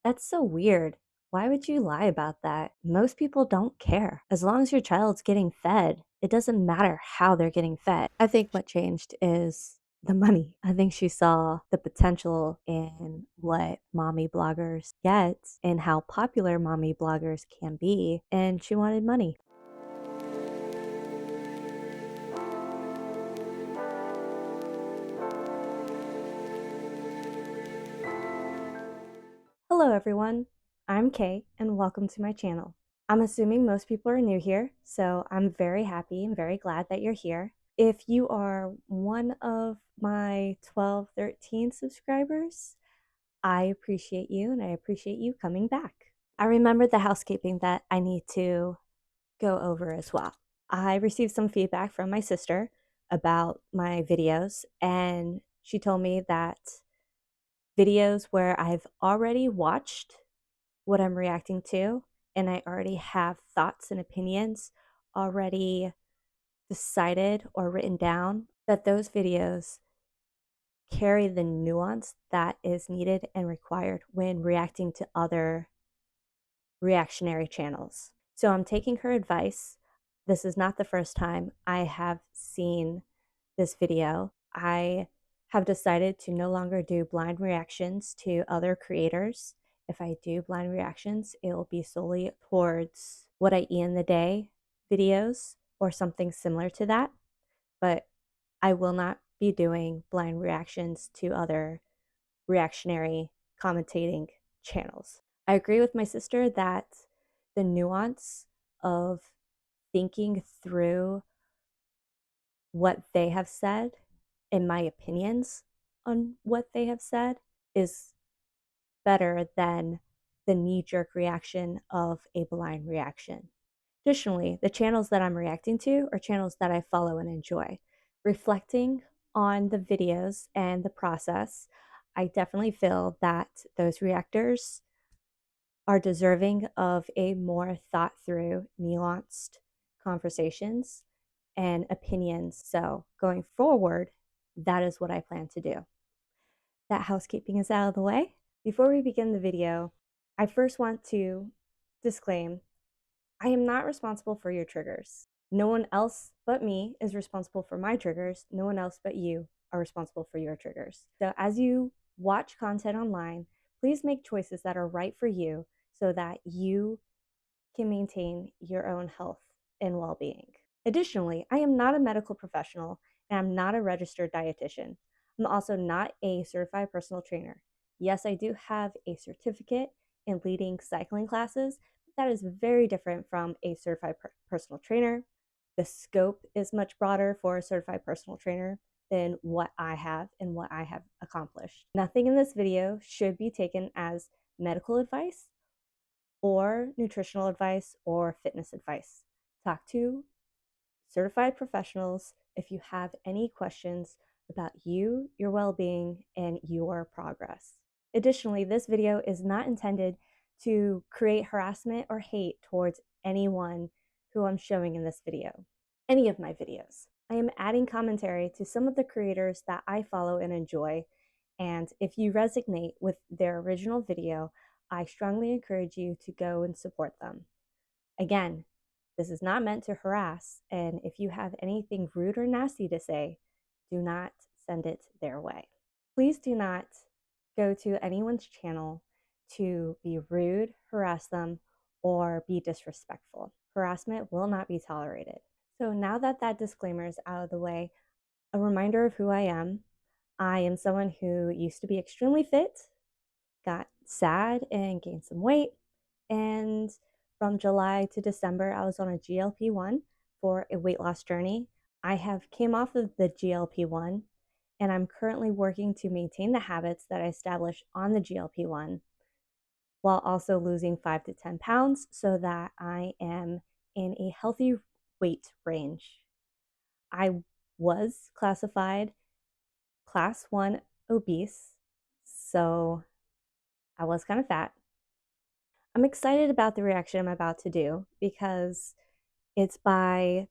That's so weird. Why would you lie about that? Most people don't care. As long as your child's getting fed, it doesn't matter how they're getting fed. I think what changed is the money. I think she saw the potential in what mommy bloggers get and how popular mommy bloggers can be, and she wanted money. Hello, everyone. I'm Kay, and welcome to my channel. I'm assuming most people are new here, so I'm very happy and very glad that you're here. If you are one of my 12, 13 subscribers, I appreciate you and I appreciate you coming back. I remembered the housekeeping that I need to go over as well. I received some feedback from my sister about my videos, and she told me that videos where I've already watched what I'm reacting to and I already have thoughts and opinions already decided or written down, that those videos carry the nuance that is needed and required when reacting to other reactionary channels. So I'm taking her advice. This is not the first time I have seen this video. I have decided to no longer do blind reactions to other creators. If I do blind reactions, it will be solely towards what I eat in the day videos or something similar to that. But I will not be doing blind reactions to other reactionary commentating channels. I agree with my sister that the nuance of thinking through what they have said and my opinions on what they have said is better than the knee jerk reaction of a blind reaction. Additionally, the channels that I'm reacting to are channels that I follow and enjoy. Reflecting on the videos and the process, I definitely feel that those reactors are deserving of a more thought through, nuanced conversations and opinions. So, going forward, that is what I plan to do. That housekeeping is out of the way. Before we begin the video, I first want to disclaim I am not responsible for your triggers. No one else but me is responsible for my triggers. No one else but you are responsible for your triggers. So, as you watch content online, please make choices that are right for you so that you can maintain your own health and well being. Additionally, I am not a medical professional and I'm not a registered dietitian. I'm also not a certified personal trainer. Yes, I do have a certificate in leading cycling classes, but that is very different from a certified personal trainer. The scope is much broader for a certified personal trainer than what I have and what I have accomplished. Nothing in this video should be taken as medical advice or nutritional advice or fitness advice. Talk to certified professionals if you have any questions about you, your well being, and your progress. Additionally, this video is not intended to create harassment or hate towards anyone who I'm showing in this video, any of my videos. I am adding commentary to some of the creators that I follow and enjoy, and if you resonate with their original video, I strongly encourage you to go and support them. Again, this is not meant to harass, and if you have anything rude or nasty to say, do not send it their way. Please do not go to anyone's channel to be rude, harass them, or be disrespectful. Harassment will not be tolerated. So now that that disclaimer is out of the way, a reminder of who I am. I am someone who used to be extremely fit, got sad and gained some weight, and from July to December, I was on a GLP-1 for a weight loss journey. I have came off of the GLP-1 and I'm currently working to maintain the habits that I established on the GLP-1 while also losing 5 to 10 pounds so that I am in a healthy weight range. I was classified class 1 obese, so I was kind of fat. I'm excited about the reaction I'm about to do because it's by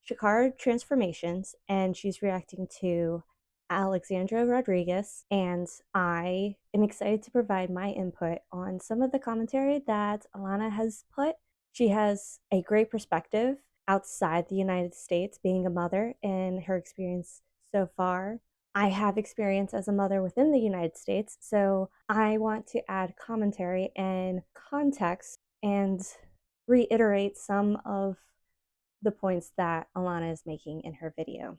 Chikara Transformations and she's reacting to Alexandra Rodriguez, and I am excited to provide my input on some of the commentary that Alana has put. She has a great perspective outside the United States, being a mother, and her experience so far. I have experience as a mother within the United States, so I want to add commentary and context and reiterate some of the points that Alana is making in her video.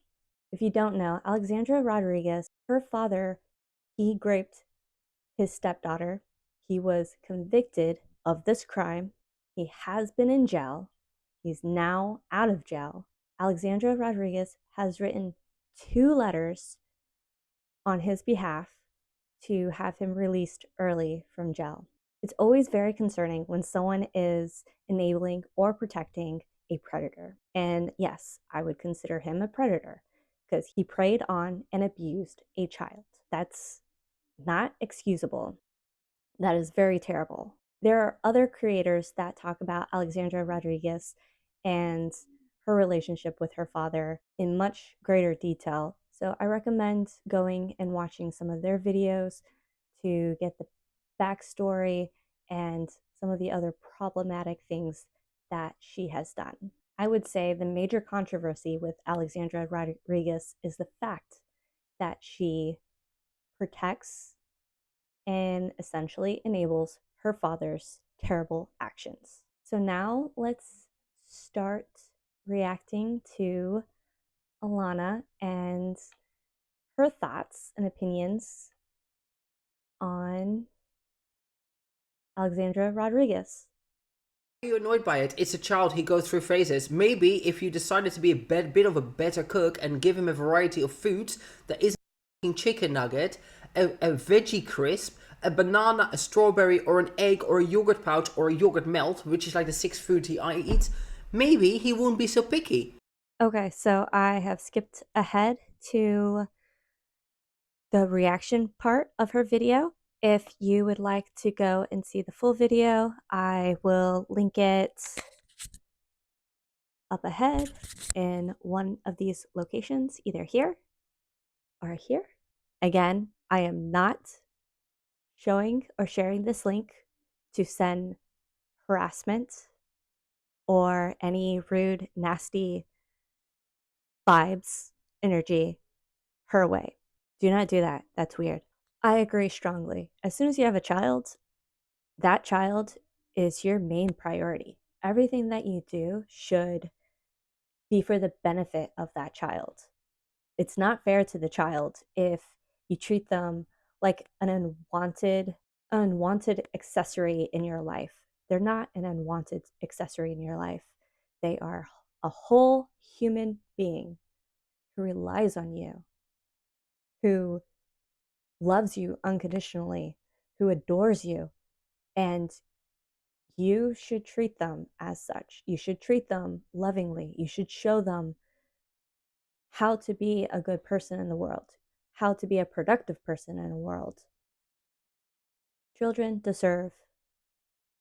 If you don't know, Alexandra Rodriguez, her father, he raped his stepdaughter. He was convicted of this crime. He has been in jail. He's now out of jail. Alexandra Rodriguez has written 2 letters on his behalf to have him released early from jail. It's always very concerning when someone is enabling or protecting a predator. And yes, I would consider him a predator because he preyed on and abused a child. That's not excusable. That is very terrible. There are other creators that talk about Alexandra Rodriguez and her relationship with her father in much greater detail. So I recommend going and watching some of their videos to get the backstory and some of the other problematic things that she has done. I would say the major controversy with Alexandra Rodriguez is the fact that she protects and essentially enables her father's terrible actions. So now let's start reacting to Alana and her thoughts and opinions on Alexandra Rodriguez. Are you annoyed by it? It's a child, he goes through phases. Maybe if you decided to be a bit of a better cook and give him a variety of foods that isn't a chicken nugget, a veggie crisp, a banana, a strawberry, or an egg, or a yogurt pouch, or a yogurt melt, which is like the 6th food he eats, maybe he won't be so picky. Okay, so I have skipped ahead to the reaction part of her video. If you would like to go and see the full video, I will link it up ahead in one of these locations, either here or here. Again, I am not showing or sharing this link to send harassment or any rude, nasty vibes, energy her way. Do not do that. That's weird. I agree strongly. As soon as you have a child, that child is your main priority. Everything that you do should be for the benefit of that child. It's not fair to the child if you treat them like an unwanted accessory in your life. They're not an unwanted accessory in your life. They are a whole human being who relies on you, who loves you unconditionally, who adores you, and you should treat them as such. You should treat them lovingly. You should show them how to be a good person in the world, how to be a productive person in the world. Children deserve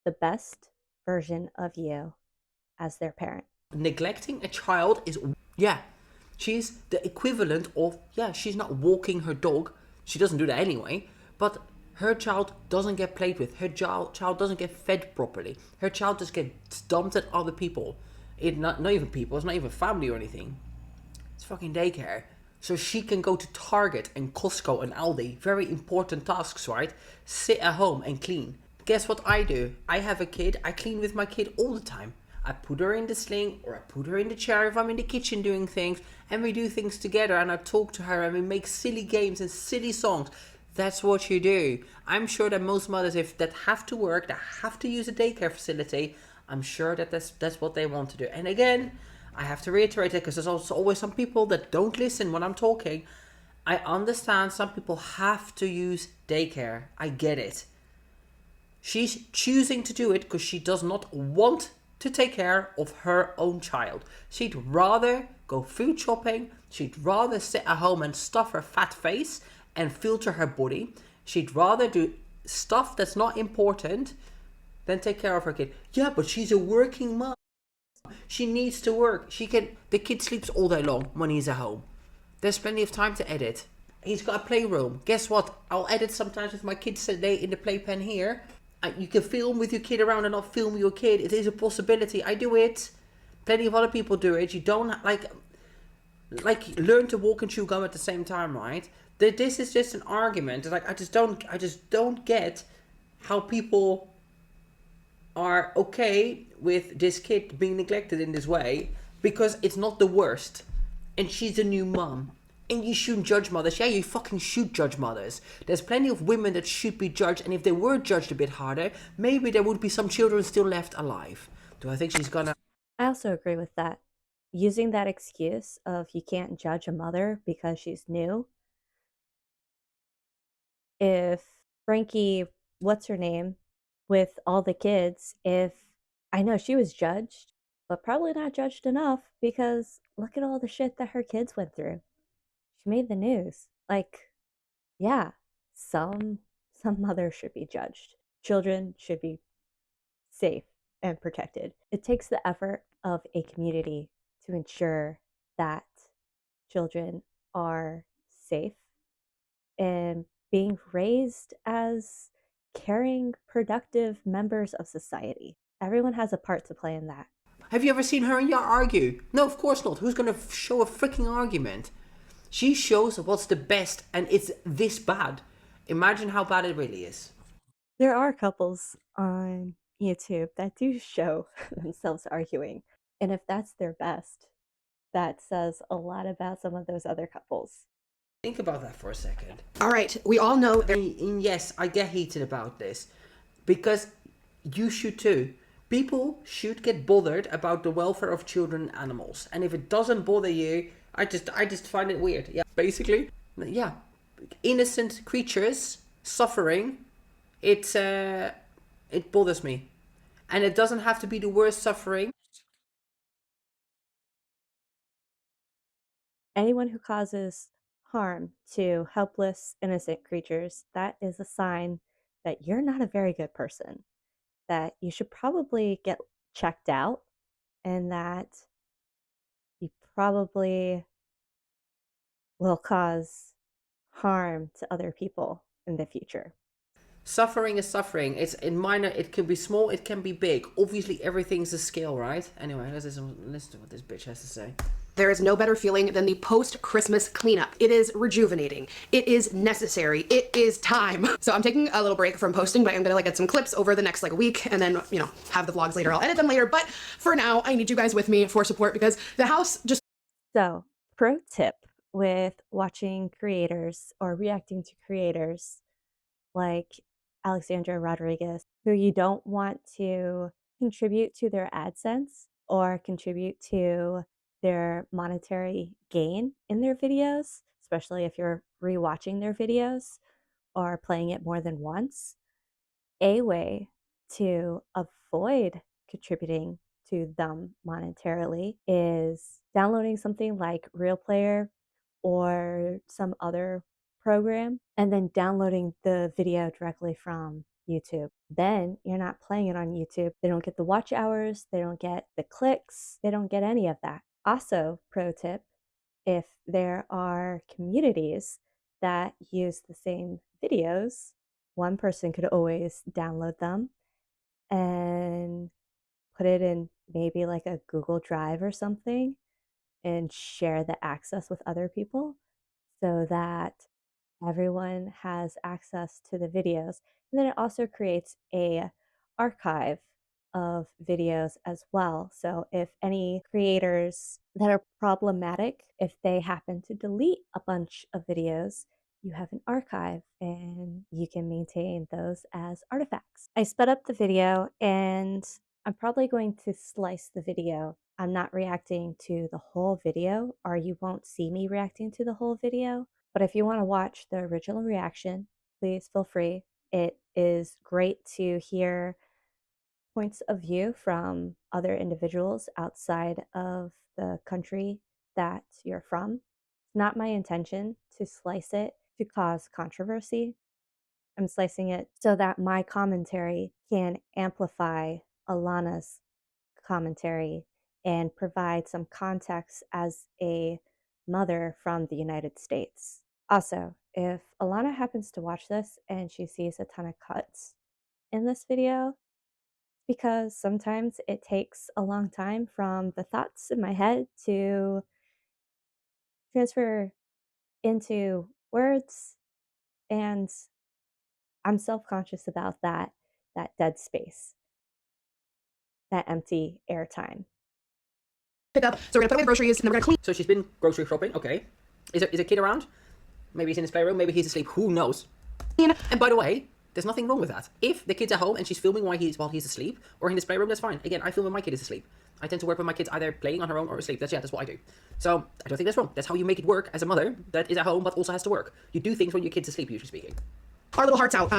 the best version of you as their parent. Neglecting a child is, yeah, she's the equivalent of, yeah, she's not walking her dog. She doesn't do that anyway, but her child doesn't get played with. Her child doesn't get fed properly. Her child just gets dumped at other people. Not even people, it's not even family or anything. It's fucking daycare. So she can go to Target and Costco and Aldi. Very important tasks, right? Sit at home and clean. Guess what I do? I have a kid. I clean with my kid all the time. I put her in the sling or I put her in the chair if I'm in the kitchen doing things, and we do things together, and I talk to her and we make silly games and silly songs. That's what you do. I'm sure that most mothers, if that have to work, that have to use a daycare facility, I'm sure that that's what they want to do. And again, I have to reiterate it because there's also always some people that don't listen when I'm talking. I understand some people have to use daycare. I get it. She's choosing to do it because she does not want to take care of her own child. She'd rather go food shopping. She'd rather sit at home and stuff her fat face and filter her body. She'd rather do stuff that's not important than take care of her kid. Yeah, but she's a working mom. She needs to work. The kid sleeps all day long when he's at home. There's plenty of time to edit. He's got a playroom. Guess what? I'll edit sometimes with my kids today in the playpen here. You can film with your kid around and not film your kid. It is a possibility. I do it. Plenty of other people do it. You don't learn to walk and chew gum at the same time, right? This is just an argument. Like I just don't get how people are okay with this kid being neglected in this way, because it's not the worst. And she's a new mum. And you shouldn't judge mothers. Yeah, you fucking should judge mothers. There's plenty of women that should be judged, and if they were judged a bit harder, maybe there would be some children still left alive. Do I think she's gonna. I also agree with that. Using that excuse of you can't judge a mother because she's new. If Frankie, what's her name, with all the kids, if I know she was judged, but probably not judged enough because look at all the shit that her kids went through. She made the news. Like, yeah, some some mothers should be judged. Children should be safe and protected. It takes the effort of a community to ensure that children are safe and being raised as caring, productive members of society. Everyone has a part to play in that. Have you ever seen her and Yar argue? No, of course not. Who's gonna show a freaking argument? She shows what's the best, and it's this bad. Imagine how bad it really is. There are couples on YouTube that do show themselves arguing. And if that's their best, that says a lot about some of those other couples. Think about that for a second. All right, we all know there. And yes, I get heated about this because you should too. People should get bothered about the welfare of children and animals, and if it doesn't bother you, I just find it weird. Yeah, basically, yeah, innocent creatures suffering, it bothers me, and it doesn't have to be the worst suffering. Anyone who causes harm to helpless, innocent creatures, that is a sign that you're not a very good person, that you should probably get checked out, and that you probably will cause harm to other people in the future. Suffering is suffering. It's in minor. It can be small. It can be big. Obviously, everything's a scale, right? Anyway, listen to what this bitch has to say. There is no better feeling than the post-Christmas cleanup. It is rejuvenating. It is necessary. It is time. So I'm taking a little break from posting, but I'm gonna get some clips over the next week, and then have the vlogs later. I'll edit them later, but for now, I need you guys with me for support because the house just. So, pro tip with watching creators or reacting to creators like Alexandra Rodriguez, who you don't want to contribute to their AdSense or contribute to their monetary gain in their videos, especially if you're rewatching their videos or playing it more than once. A way to avoid contributing to them monetarily is downloading something like Real Player or some other program and then downloading the video directly from YouTube. Then you're not playing it on YouTube. They don't get the watch hours, they don't get the clicks, they don't get any of that. Also, pro tip, if there are communities that use the same videos, one person could always download them and put it in maybe like a Google Drive or something and share the access with other people so that everyone has access to the videos. And then it also creates a archive of videos as well. So if any creators that are problematic, if they happen to delete a bunch of videos, you have an archive and you can maintain those as artifacts. I sped up the video and I'm probably going to slice the video. I'm not reacting to the whole video, or you won't see me reacting to the whole video. But if you want to watch the original reaction, please feel free. It is great to hear points of view from other individuals outside of the country that you're from. It's not my intention to slice it to cause controversy. I'm slicing it so that my commentary can amplify Alana's commentary and provide some context as a mother from the United States. Also, if Alana happens to watch this and she sees a ton of cuts in this video, because sometimes it takes a long time from the thoughts in my head to transfer into words, and I'm self-conscious about that dead space, that empty airtime. Pick up. So we're gonna put away the groceries and then we're gonna clean. So she's been grocery shopping. Okay. Is a kid around? Maybe he's in his playroom. Maybe he's asleep. Who knows? And by the way, there's nothing wrong with that. If the kid's at home and she's filming while he's asleep or in his playroom, that's fine. Again, I film when my kid is asleep. I tend to work with my kids either playing on her own or asleep. That's what I do. So I don't think that's wrong. That's how you make it work as a mother that is at home but also has to work. You do things when your kid's asleep, usually speaking. Our little hearts out.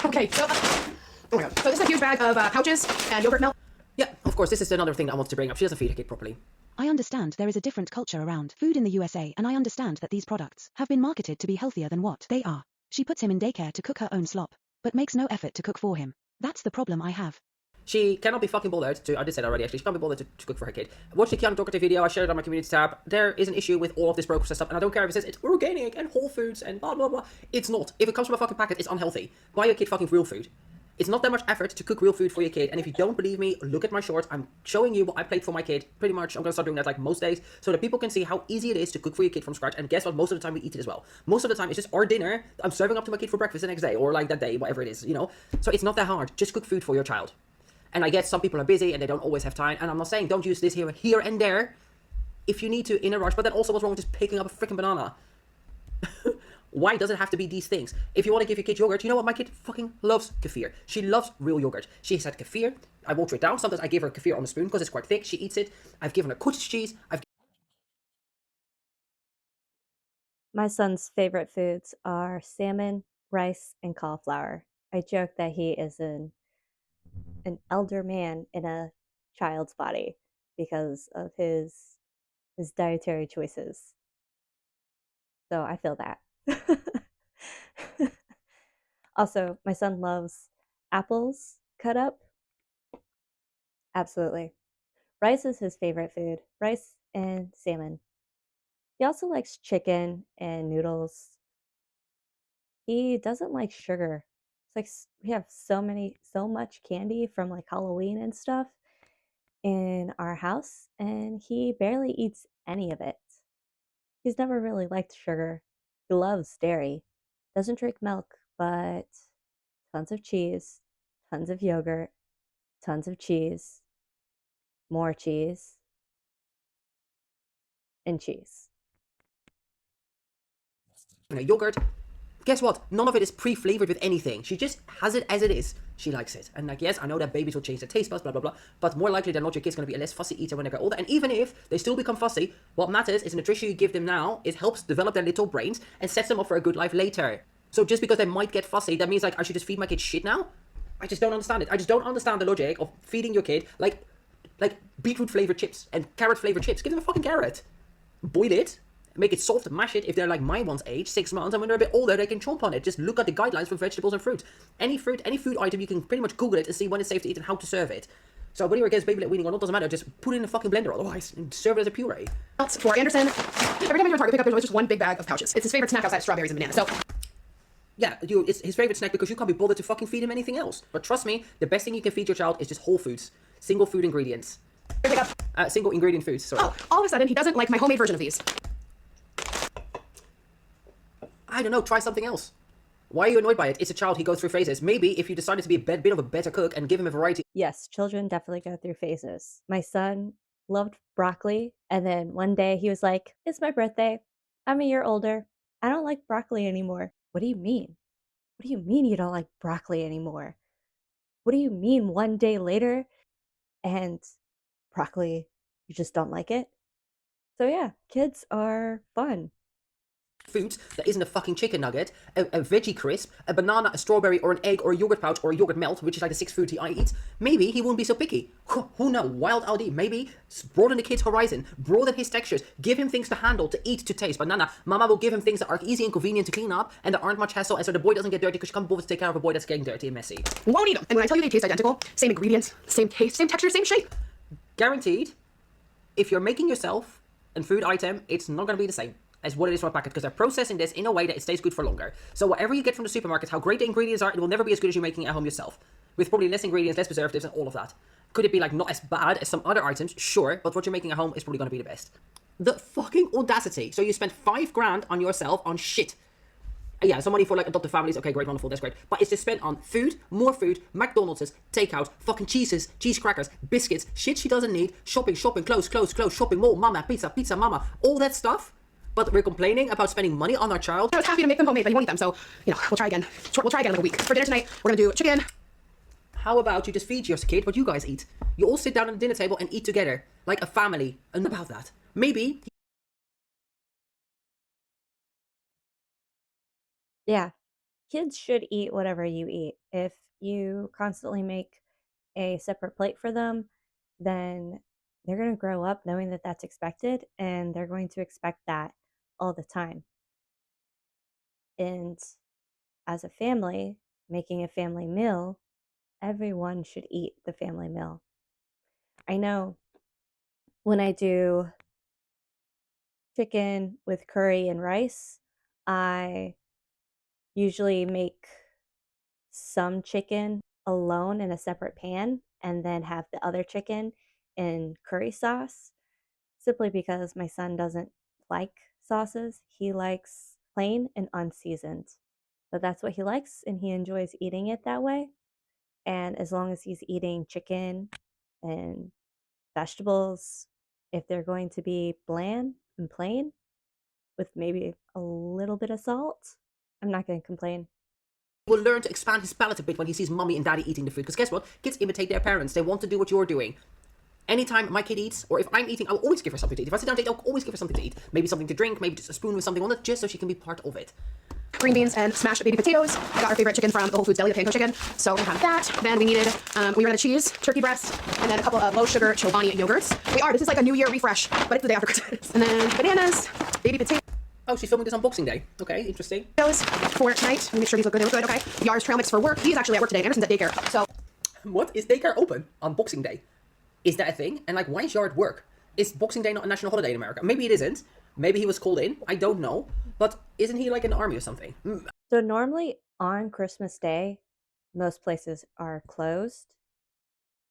Okay. So, oh my god. So this is a huge bag of pouches and yogurt milk. Yeah, of course, this is another thing that I want to bring up. She doesn't feed her kid properly. I understand there is a different culture around food in the USA, and I understand that these products have been marketed to be healthier than what they are. She puts him in daycare to cook her own slop, but makes no effort to cook for him. That's the problem I have. She cannot be fucking bothered to, I did say that already actually, she can't be bothered to cook for her kid. Watch the Chikara Transformations video, I shared it on my community tab. There is an issue with all of this processed stuff, and I don't care if it says it's organic and whole foods and blah blah blah. It's not. If it comes from a fucking packet, it's unhealthy. Buy your kid fucking real food. It's not that much effort to cook real food for your kid, and if you don't believe me, look at my shorts. I'm showing you what I played for my kid. Pretty much, I'm gonna start doing that like most days, so that people can see how easy it is to cook for your kid from scratch, and guess what? Most of the time we eat it as well. Most of the time it's just our dinner I'm serving up to my kid for breakfast the next day, or like that day, whatever it is, you know? So it's not that hard. Just cook food for your child. And I guess some people are busy and they don't always have time, and I'm not saying don't use this here and there if you need to in a rush, but then also what's wrong with just picking up a freaking banana? Why does it have to be these things? If you want to give your kid yogurt, you know what? My kid fucking loves kefir. She loves real yogurt. She's had kefir. I water it down. Sometimes I give her kefir on a spoon because it's quite thick. She eats it. I've given her cottage cheese. My son's favorite foods are salmon, rice, and cauliflower. I joke that he is an elder man in a child's body because of his dietary choices. So I feel that. Also, my son loves apples cut up. Absolutely. Rice is his favorite food. Rice and salmon. He also likes chicken and noodles. He doesn't like sugar. It's like we have so much candy from like Halloween and stuff in our house, and he barely eats any of it. He's never really liked sugar. He loves dairy. Doesn't drink milk, but tons of cheese, tons of yogurt, tons of cheese, more cheese, and cheese. Yogurt. Guess what? None of it is pre-flavored with anything. She just has it as it is. She likes it. And like, yes, I know that babies will change their taste buds, blah, blah, blah. But more likely than not, your kid's going to be a less fussy eater when they get older. And even if they still become fussy, what matters is the nutrition you give them now. It helps develop their little brains and sets them up for a good life later. So just because they might get fussy, that means like I should just feed my kid shit now? I just don't understand it. I just don't understand the logic of feeding your kid like beetroot flavored chips and carrot flavored chips. Give them a fucking carrot. Boil it. Make it soft, mash it if they're like my one's age, 6 months, and when they're a bit older, they can chomp on it. Just look at the guidelines for vegetables and fruit. Any food item, you can pretty much Google it and see when it's safe to eat and how to serve it. So whether you're against baby led weaning or not, doesn't matter. Just put it in a fucking blender otherwise and serve it as a puree. For Anderson, every time I go to Target pick up, there's always just one big bag of pouches. It's his favorite snack outside of strawberries and bananas. So yeah, it's his favorite snack because you can't be bothered to fucking feed him anything else. But trust me, the best thing you can feed your child is just whole foods. Single food ingredients. pick up. Single ingredient foods, sorry. Oh, all of a sudden, he doesn't like my homemade version of these. I don't know, try something else. Why are you annoyed by it? It's a child, he goes through phases. Maybe if you decided to be a bit of a better cook and give him a variety. Yes, children definitely go through phases. My son loved broccoli, and then one day he was like, "It's my birthday. I'm a year older. I don't like broccoli anymore." What do you mean? What do you mean you don't like broccoli anymore? What do you mean one day later and broccoli, you just don't like it? So yeah, kids are fun. Foods that isn't a fucking chicken nugget, a veggie crisp, a banana, a strawberry, or an egg, or a yogurt pouch, or a yogurt melt, which is like the 6th food I eat, maybe he won't be so picky. Who knows? Wild Aldi, maybe broaden the kid's horizon, broaden his textures, give him things to handle, to eat, to taste. But mama will give him things that are easy and convenient to clean up, and that aren't much hassle, and so the boy doesn't get dirty because she can't bother to take care of a boy that's getting dirty and messy. Won't eat them. And when I tell you they taste identical, same ingredients, same taste, same texture, same shape. Guaranteed, if you're making yourself a food item, it's not going to be the same. as what it is from a packet because they're processing this in a way that it stays good for longer. So whatever you get from the supermarket, how great the ingredients are, it will never be as good as you making it at home yourself. With probably less ingredients, less preservatives, and all of that. Could it be like not as bad as some other items? Sure, but what you're making at home is probably going to be the best. The fucking audacity. So you spent $5,000 on yourself on shit. Yeah, some money for like adoptive families. Okay, great, wonderful, that's great. But it's just spent on food, more food, McDonald's, takeout, fucking cheeses, cheese crackers, biscuits, shit she doesn't need, shopping, clothes, shopping, more, mama, pizza, mama, all that stuff. But we're complaining about spending money on our child. I was happy to make them homemade, but you won't eat them, so, we'll try again. We'll try again in like a week. For dinner tonight, we're gonna do chicken. How about you just feed your kid what you guys eat? You all sit down at the dinner table and eat together, like a family. And about that, maybe. Yeah, kids should eat whatever you eat. If you constantly make a separate plate for them, then they're going to grow up knowing that that's expected and they're going to expect that all the time. And as a family, making a family meal, everyone should eat the family meal. I know when I do chicken with curry and rice, I usually make some chicken alone in a separate pan and then have the other chicken in curry sauce simply because my son doesn't like sauces. He likes plain and unseasoned. But that's what he likes and he enjoys eating it that way. And as long as he's eating chicken and vegetables, if they're going to be bland and plain with maybe a little bit of salt, I'm not going to complain. Will learn to expand his palate a bit when he sees mommy and daddy eating the food. Because guess what? Kids imitate their parents. They want to do what you're doing. Anytime my kid eats, or if I'm eating, I'll always give her something to eat. If I sit down to eat, I'll always give her something to eat. Maybe something to drink, maybe just a spoon with something on it, just so she can be part of it. Green beans and smashed baby potatoes. I got our favorite chicken from the Whole Foods Deli, the panko chicken. So we're gonna have that. Then we needed, we ran out of cheese, turkey breast, and then a couple of low sugar Chobani yogurts. This is like a New Year refresh, but it's the day after Christmas. And then bananas, baby potatoes. Oh, she's filming this on Boxing Day. Okay, interesting. For tonight. Let me make sure these look good. They look good, okay. Yars trail mix for work. He's actually at work today. Anderson's at daycare. So What? Is daycare open on Boxing Day? Is that a thing? And like, why is Yard work? Is Boxing Day not a national holiday in America? Maybe it isn't. Maybe he was called in. I don't know. But isn't he like in the army or something? So normally on Christmas Day, most places are closed.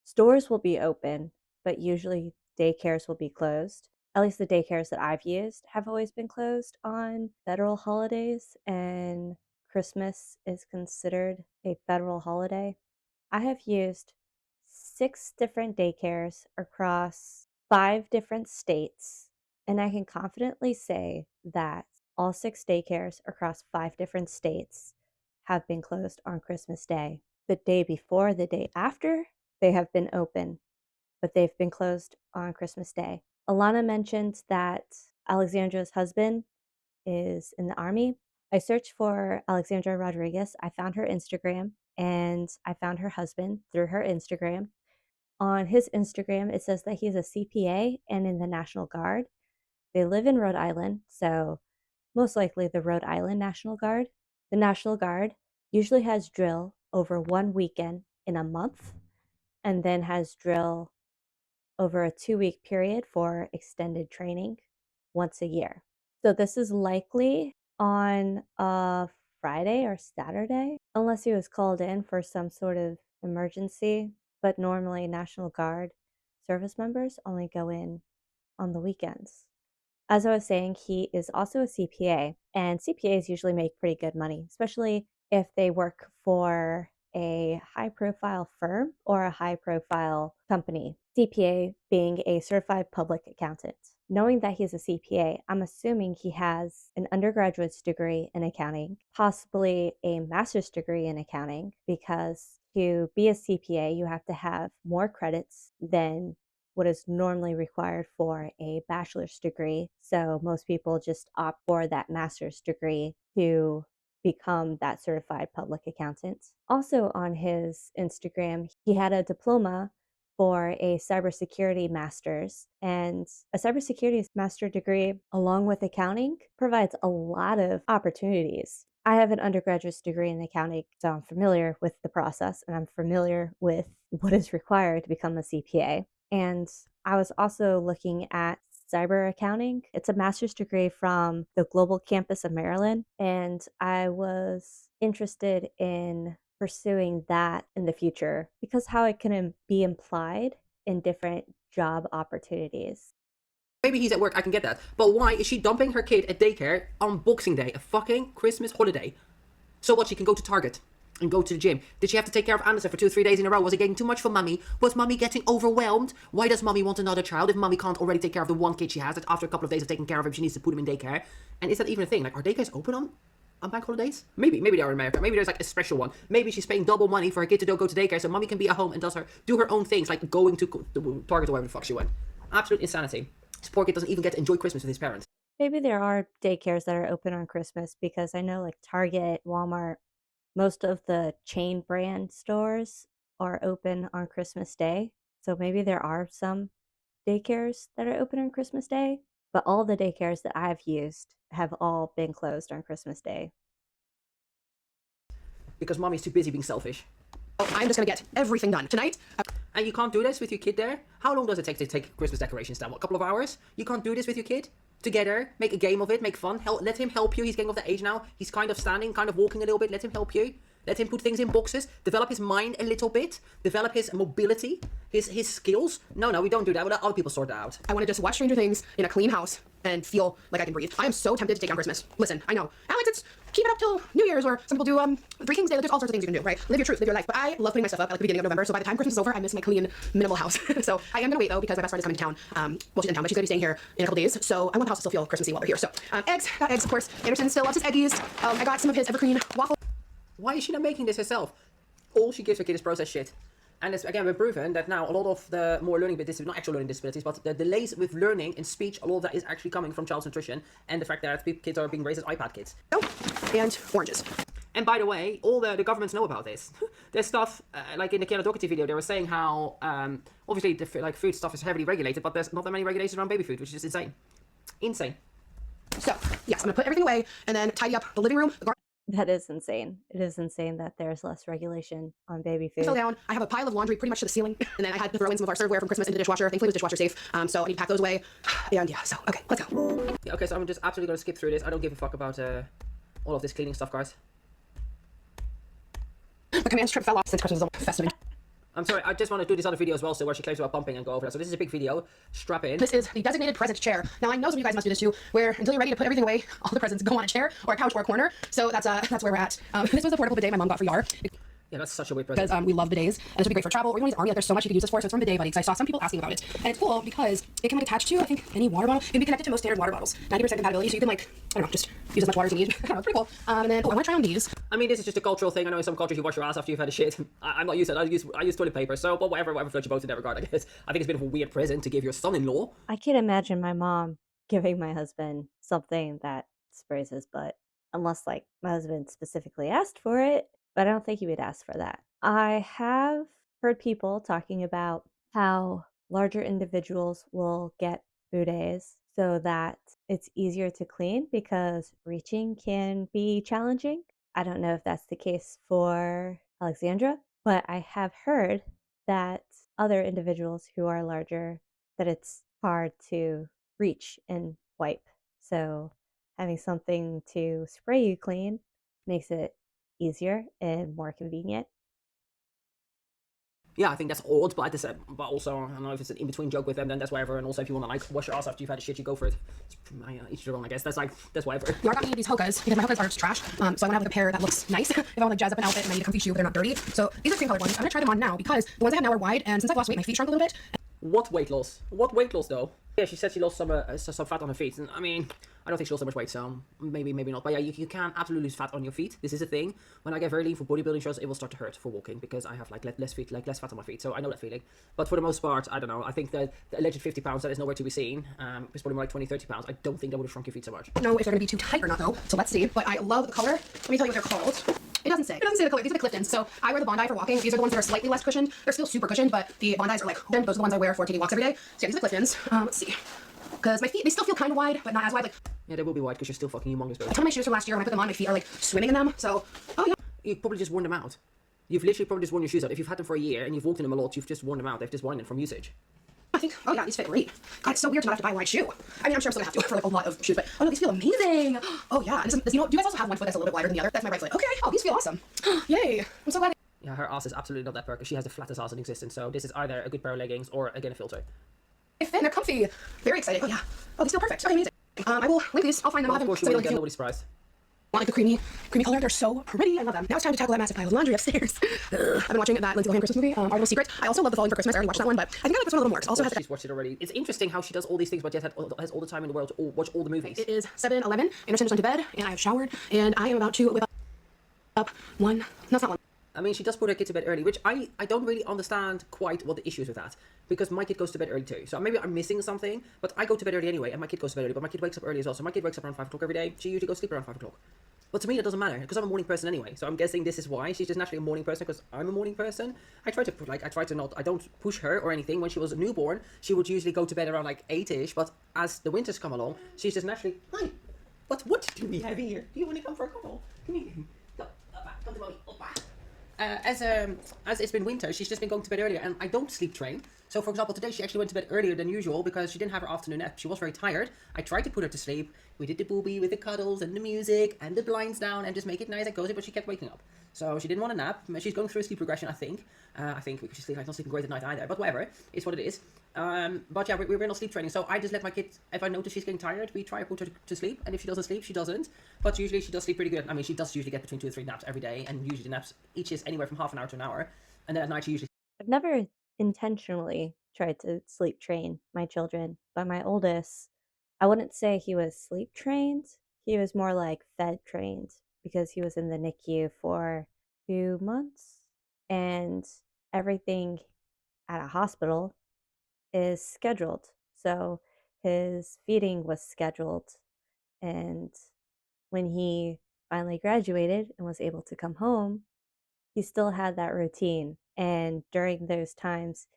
Stores will be open, but usually daycares will be closed. At least the daycares that I've used have always been closed on federal holidays, and Christmas is considered a federal holiday. I have used 6 different daycares across 5 different states, and I can confidently say that all 6 daycares across 5 different states have been closed on Christmas Day. The day before, the day after, they have been open, but they've been closed on Christmas Day. Alana mentioned that Alexandra's husband is in the Army. I searched for Alexandra Rodriguez. I found her Instagram and I found her husband through her Instagram. On his Instagram, it says that he's a CPA and in the National Guard. They live in Rhode Island, so most likely the Rhode Island National Guard. The National Guard usually has drill over one weekend in a month and then has drill over a 2-week period for extended training once a year. So this is likely on a Friday or Saturday, unless he was called in for some sort of emergency. But normally, National Guard service members only go in on the weekends. As I was saying, he is also a CPA, and CPAs usually make pretty good money, especially if they work for a high profile firm or a high profile company. CPA being a certified public accountant. Knowing that he's a CPA, I'm assuming he has an undergraduate's degree in accounting, possibly a master's degree in accounting, because to be a CPA, you have to have more credits than what is normally required for a bachelor's degree. So most people just opt for that master's degree to become that certified public accountant. Also on his Instagram, he had a diploma for a cybersecurity master's, and a cybersecurity master degree along with accounting provides a lot of opportunities. I have an undergraduate degree in accounting, so I'm familiar with the process and I'm familiar with what is required to become a CPA. And I was also looking at cyber accounting. It's a master's degree from the global campus of Maryland, and I was interested in pursuing that in the future because how it can be implied in different job opportunities. Maybe he's at work, I can get that. But why is she dumping her kid at daycare on Boxing Day, a fucking Christmas holiday? So what, she can go to Target and go to the gym. Did she have to take care of Anderson for 2-3 days in a row? Was it getting too much for mummy? Was mummy getting overwhelmed? Why does mummy want another child if mummy can't already take care of the one kid she has, that after a couple of days of taking care of him, she needs to put him in daycare? And is that even a thing? Like, are daycares open on bank holidays? Maybe they are in America. Maybe there's like a special one. Maybe she's paying double money for her kid to go to daycare so mummy can be at home and do her own things, like going to Target or wherever the fuck she went. Absolute insanity. This poor kid doesn't even get to enjoy Christmas with his parents. Maybe there are daycares that are open on Christmas because I know like Target, Walmart, most of the chain brand stores are open on Christmas Day. So maybe there are some daycares that are open on Christmas Day, but all the daycares that I've used have all been closed on Christmas Day. Because mommy's too busy being selfish. Oh, I'm just gonna get everything done tonight. And you can't do this with your kid there? How long does it take to take Christmas decorations down? What, a couple of hours? You can't do this with your kid? Together, make a game of it, make fun, let him help you. He's getting of the age now. He's kind of standing, kind of walking a little bit. Let him help you. Let him put things in boxes, develop his mind a little bit, develop his mobility, his skills. No, we don't do that. We'll let other people sort that out. I want to just watch Stranger Things in a clean house and feel like I can breathe. I am so tempted to take on Christmas. Listen, I know, Alex, it's keep it up till New Year's, or some people do Three Kings Day. There's all sorts of things you can do, right? Live your truth, live your life. But I love putting myself up at like the beginning of November, so by the time Christmas is over, I miss my clean, minimal house. So I am gonna wait though, because my best friend is coming to town. Well, she's in town, but she's gonna be staying here in a couple days. So I want the house to still feel Christmassy while we're here. So eggs, got eggs, of course. Anderson still loves his eggies. I got some of his evergreen waffle. Why is she not making this herself? All she gives her kid is processed shit. And it's again been proven that now a lot of the more learning disabilities, not actual learning disabilities, but the delays with learning in speech, a lot of that is actually coming from child's nutrition and the fact that kids are being raised as iPad kids. Oh, and oranges. And by the way, all the governments know about this. There's stuff, like in the Kiana Doherty video, they were saying how, obviously, the food stuff is heavily regulated, but there's not that many regulations around baby food, which is just insane. Insane. So, yes, I'm gonna put everything away and then tidy up the living room, the garden. That is insane. It is insane that there's less regulation on baby food. Fell down. I have a pile of laundry pretty much to the ceiling, and then I had to throw in some of our serveware from Christmas into the dishwasher. Thankfully, it was dishwasher safe, so I need to pack those away. And yeah, so okay, let's go. Yeah, okay, so I'm just absolutely gonna skip through this. I don't give a fuck about all of this cleaning stuff, guys. My command strip fell off since Christmas is almost festive. I'm sorry, I just want to do this other video as well, so where she claims about bumping and go over that. So this is a big video. Strap in. This is the designated present chair. Now I know some of you guys must do this too, where until you're ready to put everything away, all the presents go on a chair or a couch or a corner. So that's where we're at. This was a portable bidet my mom got for Yar. Yeah, that's such a weird present. Because we love bidets, and this would be great for travel, or even when he's army, like there's so much you could use this for, so it's from Bidet Buddy, because I saw some people asking about it. And it's cool because it can like attach to, I think, any water bottle. It can be connected to most standard water bottles. 90% compatibility, so you can like, I don't know, just use as much water as you need. I don't know, it's pretty cool. And then, I want to try on these. I mean, this is just a cultural thing. I know in some cultures you wash your ass after you've had a shit. I'm not used to it. I use toilet paper, so but whatever floats your boat in that regard, I guess. I think it's a bit of a weird present to give your son-in-law. I can't imagine my mom giving my husband something that sprays his butt, unless like my husband specifically asked for it, but I don't think he would ask for that. I have heard people talking about how larger individuals will get bidets so that it's easier to clean because reaching can be challenging. I don't know if that's the case for Alexandra, but I have heard that other individuals who are larger, that it's hard to reach and wipe. So having something to spray you clean makes it easier and more convenient. Yeah, I think that's odd, but but also I don't know if it's an in-between joke with them. Then that's whatever. And also, if you want to like wash your ass after you've had a shit, you go for it. Each their own, I guess. That's whatever. Yar got me these hokas because my hokas are trash. So I want to have like a pair that looks nice if I want to jazz up an outfit and I need a comfy shoe, but they're not dirty. So these are cream colored ones. I'm gonna try them on now because the ones I have now are wide, and since I've lost weight, my feet shrunk a little bit. What weight loss? What weight loss though? Yeah, she said she lost some fat on her feet, and I mean, I don't think she lost so much weight, so maybe not. But yeah, you can absolutely lose fat on your feet. This is a thing. When I get very lean for bodybuilding shows, it will start to hurt for walking because I have like less fat on my feet. So I know that feeling. But for the most part, I don't know. I think that the alleged 50 pounds that is nowhere to be seen. It's probably more like 20-30 pounds. I don't think that would have shrunk your feet so much. I don't know if they're gonna be too tight or not though. So let's see. But I love the color. Let me tell you what they're called. It doesn't say. It doesn't say the color. These are the Cliftons. So I wear the Bondi for walking. These are the ones that are slightly less cushioned. They're still super cushioned, but the Bondis are like, those are the ones I wear for taking walks every day. So yeah, these are the Cliftons. Let's see. Because my feet, they still feel kind of wide, but not as wide. Like, yeah, they will be wide because you're still fucking humongous, bro. a ton of my shoes from last year, when I put them on, my feet are like swimming in them. So, oh yeah. You've probably just worn them out. You've literally probably just worn your shoes out. If you've had them for a year and you've walked in them a lot, you've just worn them out. They've just worn them from usage. I think, oh yeah, these fit great. God, it's so weird to not have to buy a wide shoe. I mean, I'm sure I'm still gonna have to for like a lot of shoes, but oh no, these feel amazing. Oh yeah, and this, you know, do you guys also have one foot that's a little bit wider than the other? That's my right foot. Okay, oh, these feel awesome. Yay, I'm so glad. Yeah, her ass is absolutely not that perky. She has the flattest ass in existence. So this is either a good pair of leggings or again a filter. They fit, they're comfy. Very exciting. Oh yeah. Oh, these feel perfect. Okay, amazing. I will link these. I'll find them. Well, I'll of have course them. you will. Again, nobody's surprised. Like the creamy color. They're so pretty. I love them. Now it's time to tackle that massive pile of laundry upstairs. I've been watching that Lindsay Lohan Christmas movie, Our Little Secret. I also love The Falling for Christmas. I already watched that one, but I think I like this one a little more. It also has She's watched it already. It's interesting how she does all these things, but yet has all the time in the world to watch all the movies. It is 7:11. Anderson's gone to bed, and I have showered, and I am about to whip up one. No, it's not one. I mean, she does put her kid to bed early, which I don't really understand quite what the issue is with that. Because my kid goes to bed early too. So maybe I'm missing something, but I go to bed early anyway, and my kid goes to bed early, but my kid wakes up early as well. So my kid wakes up around 5 o'clock every day. She usually goes to sleep around 5 o'clock. But to me, that doesn't matter, because I'm a morning person anyway. So I'm guessing this is why. She's just naturally a morning person, because I'm a morning person. I try to not, I don't push her or anything. When she was a newborn, she would usually go to bed around like 8-ish, but as the winters come along, she's just naturally, hi, what do we have here? Do you want to come for a cuddle? Come here. Come to mommy. As it's been winter, she's just been going to bed earlier, and I don't sleep train. So, for example, today she actually went to bed earlier than usual because she didn't have her afternoon nap. She was very tired. I tried to put her to sleep. We did the booby with the cuddles and the music and the blinds down and just make it nice and cozy, but she kept waking up. So she didn't want a nap. She's going through a sleep regression, I think. I think because she's not sleeping great at night either. But whatever, it's what it is. But yeah, we're not sleep training. So I just let my kid, if I notice she's getting tired, we try to put her to sleep. And if she doesn't sleep, she doesn't. But usually she does sleep pretty good. I mean, she does usually get between 2 or 3 naps every day. And usually the naps each is anywhere from half an hour to an hour. And then at night she usually I've never intentionally tried to sleep train my children, but my oldest, I wouldn't say he was sleep trained. He was more like fed trained because he was in the NICU for 2 months, and everything at a hospital is scheduled. So his feeding was scheduled, and when he finally graduated and was able to come home, he still had that routine. And during those times,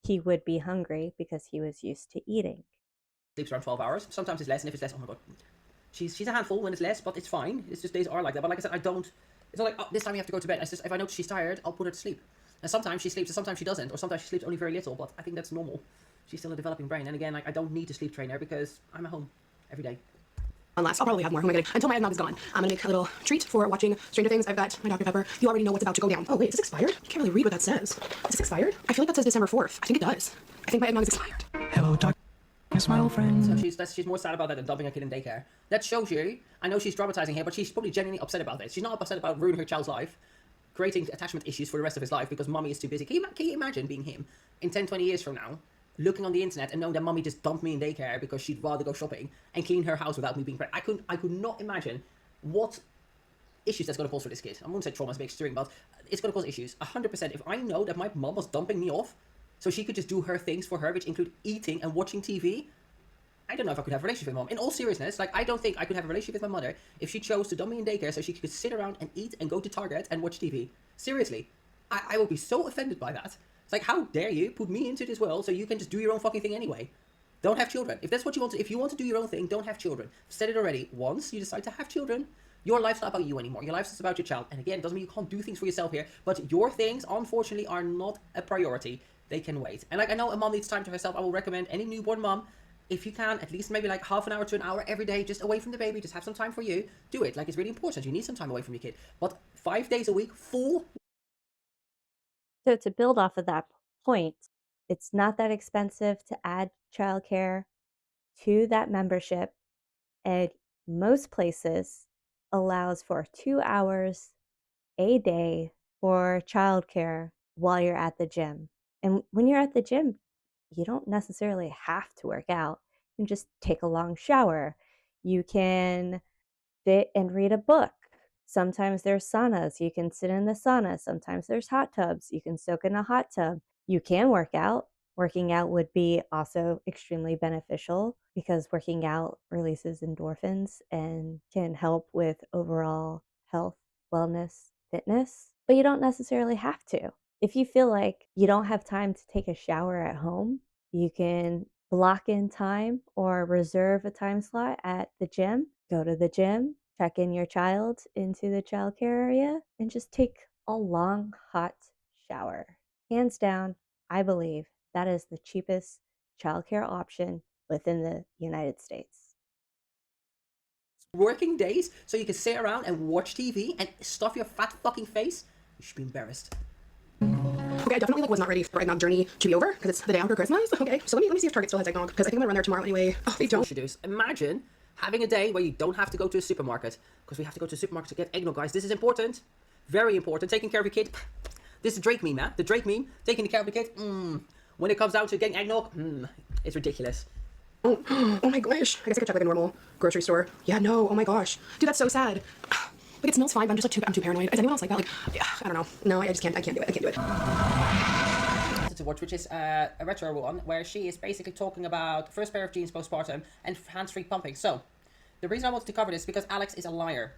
he would be hungry because he was used to eating. sleeps around 12 hours. Sometimes it's less, and if it's less, oh my god. She's a handful when it's less, but it's fine. It's just days are like that. But like I said, I don't. It's not like, oh, this time you have to go to bed. It's just if I notice she's tired, I'll put her to sleep. And sometimes she sleeps, and sometimes she doesn't, or sometimes she sleeps only very little. But I think that's normal. She's still a developing brain, and again, like I don't need to sleep train her because I'm at home every day. Unless I'll probably have more. Who am I getting? Until my eggnog is gone, I'm gonna make a little treat for watching Stranger Things. I've got my Dr. Pepper. You already know what's about to go down. Oh wait, is this expired? I can't really read what that says. Is this expired? I feel like that says December 4th. I think it does. I think my eggnog is expired. Hello, darkness, my old friend. So she's more sad about that than dumping a kid in daycare. That shows you. I know she's dramatizing here, but she's probably genuinely upset about this. She's not upset about ruining her child's life, creating attachment issues for the rest of his life because mommy is too busy. Can you imagine being him in 10, 20 years from now, looking on the internet and knowing that mommy just dumped me in daycare because she'd rather go shopping and clean her house without me being pregnant? I could not imagine what issues that's going to cause for this kid. I wouldn't say trauma is a bit extreme, but it's going to cause issues. 100%. If I know that my mom was dumping me off so she could just do her things for her, which include eating and watching TV, I don't know if I could have a relationship with my mom. In all seriousness, like I don't think I could have a relationship with my mother if she chose to dump me in daycare so she could sit around and eat and go to Target and watch TV. Seriously. I would be so offended by that. It's like, how dare you put me into this world so you can just do your own fucking thing anyway? Don't have children. If that's what you want to, if you want to do your own thing, don't have children. I've said it already. Once you decide to have children, your life's not about you anymore. Your life's just about your child. And again, it doesn't mean you can't do things for yourself here, but your things, unfortunately, are not a priority. They can wait. And like, I know a mom needs time to herself. I will recommend any newborn mom, if you can, at least maybe like half an hour to an hour every day, just away from the baby, just have some time for you. Do it. Like, it's really important. You need some time away from your kid. But 5 days a week, full. So, to build off of that point, it's not that expensive to add childcare to that membership. And most places allows for 2 hours a day for childcare while you're at the gym. And when you're at the gym, you don't necessarily have to work out. You can just take a long shower. You can sit and read a book. Sometimes there's saunas. You can sit in the sauna. Sometimes there's hot tubs. You can soak in a hot tub. You can work out. Working out would be also extremely beneficial because working out releases endorphins and can help with overall health, wellness, fitness. But you don't necessarily have to. If you feel like you don't have time to take a shower at home, you can block in time or reserve a time slot at the gym. Go to the gym, check in your child into the childcare area, and just take a long, hot shower. Hands down, I believe that is the cheapest childcare option within the United States. Working days so you can sit around and watch TV and stuff your fat fucking face? You should be embarrassed. Okay, I definitely was not ready for eggnog journey to be over because it's the day after Christmas. Okay, so let me see if Target still has eggnog because I think I'm gonna run there tomorrow anyway. Oh, they don't. What you do is imagine having a day where you don't have to go to a supermarket, because we have to go to a supermarket to get eggnog, guys. This is important, very important. Taking care of your kid. This is the Drake meme, man. The Drake meme. Taking care of your kid. When it comes down to getting eggnog, it's ridiculous. Oh my gosh. I guess I could check like a normal grocery store. Yeah, no. Oh my gosh, dude, that's so sad. Like it smells fine, but I'm just like I'm too paranoid. Is anyone else like that? Like, yeah, I don't know. No, I just can't. I can't do it. I can't do it. To watch, which is a retro one, where she is basically talking about first pair of jeans postpartum and hands-free pumping. So, the reason I wanted to cover this is because Alex is a liar.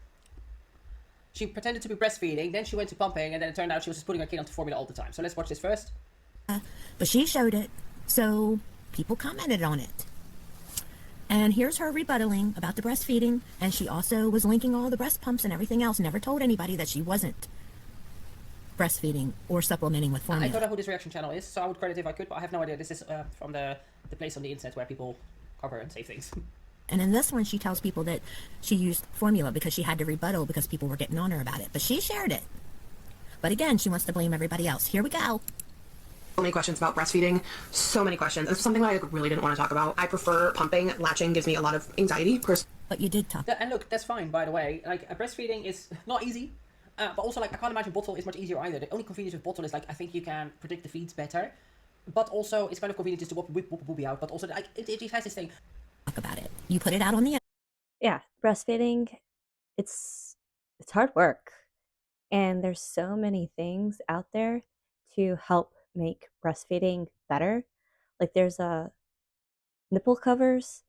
She pretended to be breastfeeding, then she went to pumping, and then it turned out she was just putting her kid onto formula all the time. So let's watch this first. But she showed it, so people commented on it. And here's her rebuttaling about the breastfeeding, and she also was linking all the breast pumps and everything else, never told anybody that she wasn't breastfeeding or supplementing with I formula. don't know who this reaction channel is, so I would credit if I could, but I have no idea. This is from the place on the internet where people cover and say things. And in this one, she tells people that she used formula because she had to rebuttal because people were getting on her about it. But she shared it. But again, she wants to blame everybody else. Here we go. So many questions about breastfeeding. So many questions. It's something I really didn't want to talk about. I prefer pumping. Latching gives me a lot of anxiety. But you did talk. And look, that's fine, by the way. Like, breastfeeding is not easy. But also, like, I can't imagine bottle is much easier either. The only convenience with bottle is, like, I think you can predict the feeds better. But also, it's kind of convenient just to whip booby out. But also, like, it has this thing. Talk about it. You put it out on the Yeah, breastfeeding, it's hard work. And there's so many things out there to help make breastfeeding better. Like there's a nipple covers,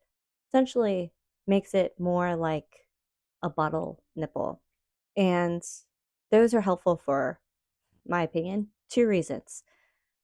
essentially makes it more like a bottle nipple. And those are helpful for my opinion, two reasons.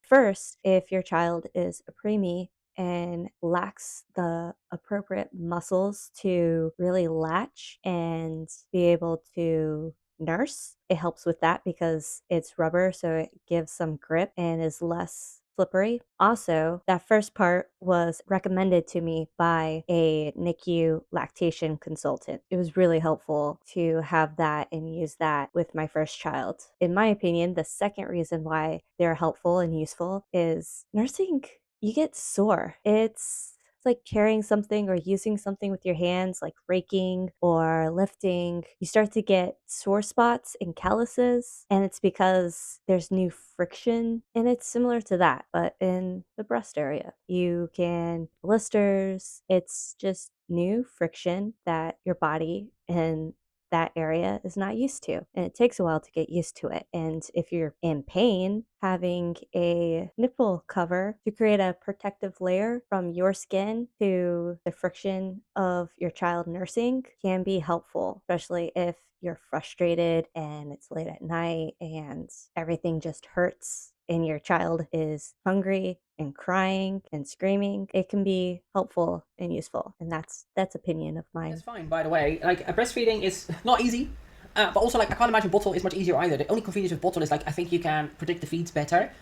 First, if your child is a preemie and lacks the appropriate muscles to really latch and be able to nurse, it helps with that because it's rubber, so it gives some grip and is less slippery. Also, that first part was recommended to me by a NICU lactation consultant. It was really helpful to have that and use that with my first child. In my opinion, the second reason why they're helpful and useful is nursing, you get sore. It's like carrying something or using something with your hands, like raking or lifting. You start to get sore spots and calluses, and it's because there's new friction. And it's similar to that, but in the breast area. You can blisters. It's just new friction that your body and that area is not used to. And it takes a while to get used to it. And if you're in pain, having a nipple cover to create a protective layer from your skin to the friction of your child nursing can be helpful, especially if you're frustrated and it's late at night and everything just hurts and your child is hungry and crying and screaming. It can be helpful and useful, and that's opinion of mine. That's fine, by the way. Like, breastfeeding is not easy. But also, like, I can't imagine bottle is much easier either. The only convenience with bottle is, like, I think you can predict the feeds better.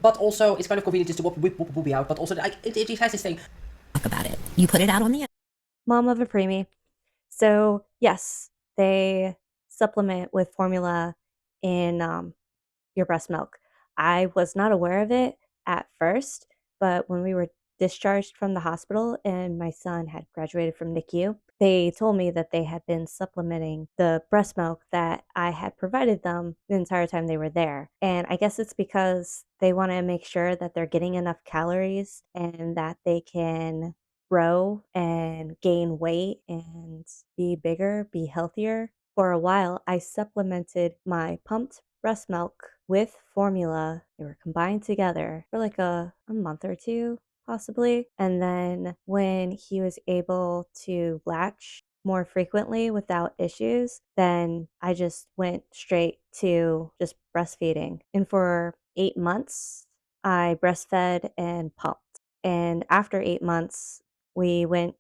But also, it's kind of convenient just to whip booby out. But also, like, it has this thing. Talk about it. You put it out on the Mom of a preemie. So, yes, they supplement with formula in your breast milk. I was not aware of it at first, but when we were discharged from the hospital and my son had graduated from NICU, they told me that they had been supplementing the breast milk that I had provided them the entire time they were there. And I guess it's because they want to make sure that they're getting enough calories and that they can grow and gain weight and be bigger, be healthier. For a while, I supplemented my pumped breast milk with formula. They were combined together for like a month or two, possibly. And then when he was able to latch more frequently without issues, then I just went straight to just breastfeeding. And for 8 months, I breastfed and pumped. And after 8 months, we went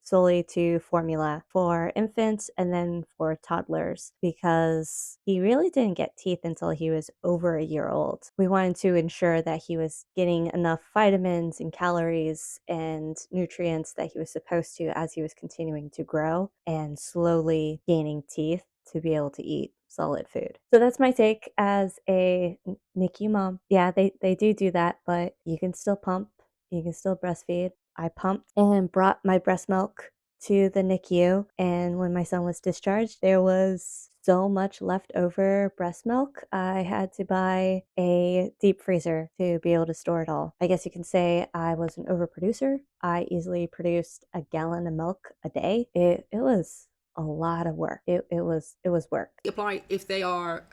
solely to formula for infants and then for toddlers because he really didn't get teeth until he was over a year old. We wanted to ensure that he was getting enough vitamins and calories and nutrients that he was supposed to as he was continuing to grow and slowly gaining teeth to be able to eat solid food. So that's my take as a NICU mom. Yeah, they do that, but you can still pump, you can still breastfeed. I pumped and brought my breast milk to the NICU, and when my son was discharged, there was so much leftover breast milk. I had to buy a deep freezer to be able to store it all. I guess you can say I was an overproducer. I easily produced a gallon of milk a day. It was a lot of work. It was work. Apply if they are.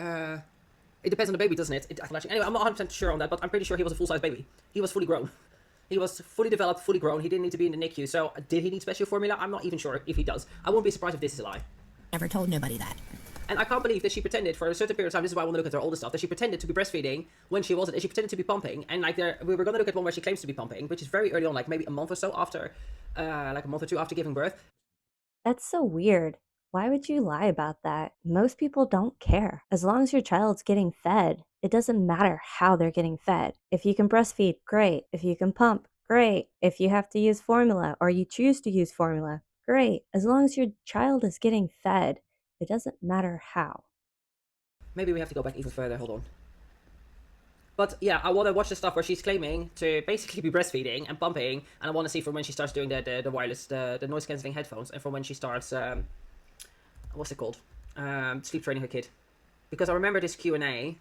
It depends on the baby, doesn't it? Anyway, I'm not 100% sure on that, but I'm pretty sure he was a full-size baby. He was fully grown. He was fully developed, fully grown. He didn't need to be in the NICU. So, did he need special formula? I'm not even sure if he does. I won't be surprised if this is a lie. Never told nobody that. And I can't believe that she pretended for a certain period of time. This is why I want to look at her older stuff. That she pretended to be breastfeeding when she wasn't. And she pretended to be pumping. And like, we were going to look at one where she claims to be pumping, which is very early on, like maybe a month or so after, like a month or two after giving birth. That's so weird. Why would you lie about that? Most people don't care. As long as your child's getting fed, it doesn't matter how they're getting fed. If you can breastfeed, great. If you can pump, great. If you have to use formula or you choose to use formula, great. As long as your child is getting fed, it doesn't matter how. Maybe we have to go back even further. Hold on. But yeah, I want to watch the stuff where she's claiming to basically be breastfeeding and pumping, and I want to see from when she starts doing the wireless, the noise cancelling headphones, and from when she starts, what's it called, sleep training her kid. Because I remember this Q&A,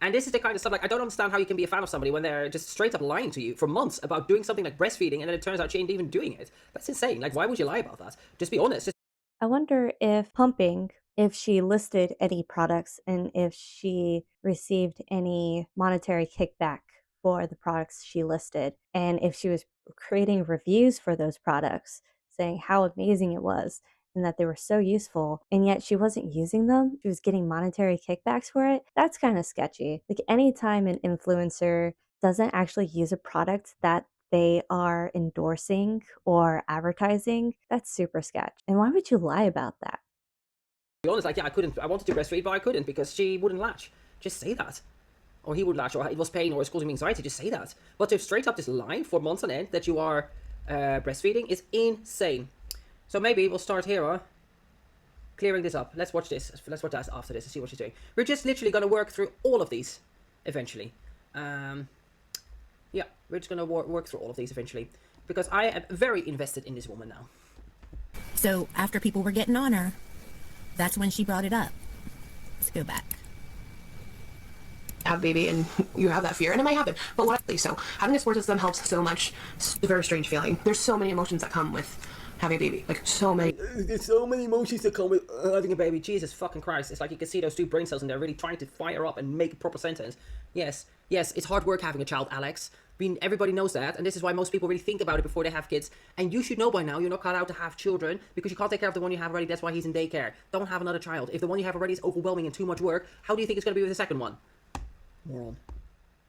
and this is the kind of stuff, like, I don't understand how you can be a fan of somebody when they're just straight up lying to you for months about doing something like breastfeeding, and then it turns out she ain't even doing it. That's insane. Like, why would you lie about that? Just be honest. I wonder if pumping, if she listed any products and if she received any monetary kickback for the products she listed, and if she was creating reviews for those products saying how amazing it was and that they were so useful, and yet she wasn't using them. She was getting monetary kickbacks for it. That's kind of sketchy. Like anytime an influencer doesn't actually use a product that they are endorsing or advertising, that's super sketch. And why would you lie about that? Be honest, like, yeah, I wanted to breastfeed, but I couldn't because she wouldn't latch. Just say that. Or he would latch, or it was pain, or it's causing me anxiety, just say that. But to straight up just lie for months on end that you are breastfeeding is insane. So maybe we'll start here, clearing this up. Let's watch this. Let's watch that after this and see what she's doing. We're just literally going to work through all of these eventually. Yeah, we're just going to work through all of these eventually. Because I am very invested in this woman now. So after people were getting on her, that's when she brought it up. Let's go back. Have a baby and you have that fear, and it might happen, but what so having a support system helps so much. It's a very strange feeling. There's so many emotions that come with having a baby, like so many. There's so many emotions that come with having a baby. Jesus fucking Christ. It's like you can see those two brain cells in there really trying to fire up and make a proper sentence. Yes, it's hard work having a child, Alex. I mean, everybody knows that, and this is why most people really think about it before they have kids. And you should know by now you're not cut out to have children because you can't take care of the one you have already. That's why he's in daycare. Don't have another child. If the one you have already is overwhelming and too much work, how do you think it's going to be with the second one? Moron.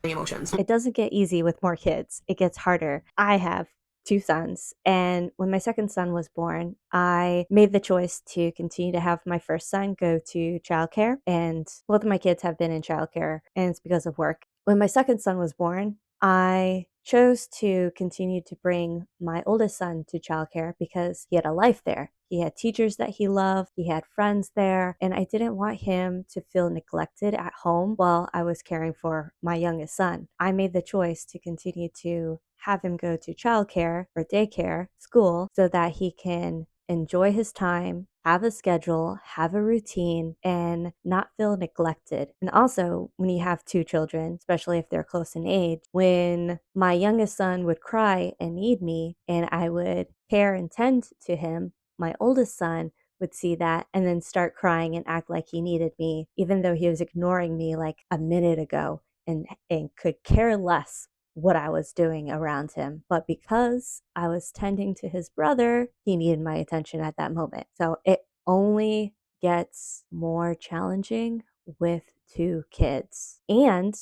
Emotions. It doesn't get easy with more kids. It gets harder. I have two sons, and when my second son was born, I made the choice to continue to have my first son go to childcare, and both of my kids have been in childcare, and it's because of work. When my second son was born, I chose to continue to bring my oldest son to childcare because he had a life there. He had teachers that he loved, he had friends there, and I didn't want him to feel neglected at home while I was caring for my youngest son. I made the choice to continue to have him go to childcare or daycare, school, so that he can enjoy his time, have a schedule, have a routine, and not feel neglected. And also, when you have two children, especially if they're close in age, when my youngest son would cry and need me, and I would care and tend to him, my oldest son would see that and then start crying and act like he needed me, even though he was ignoring me like a minute ago and could care less what I was doing around him. But because I was tending to his brother, he needed my attention at that moment. So it only gets more challenging with two kids. And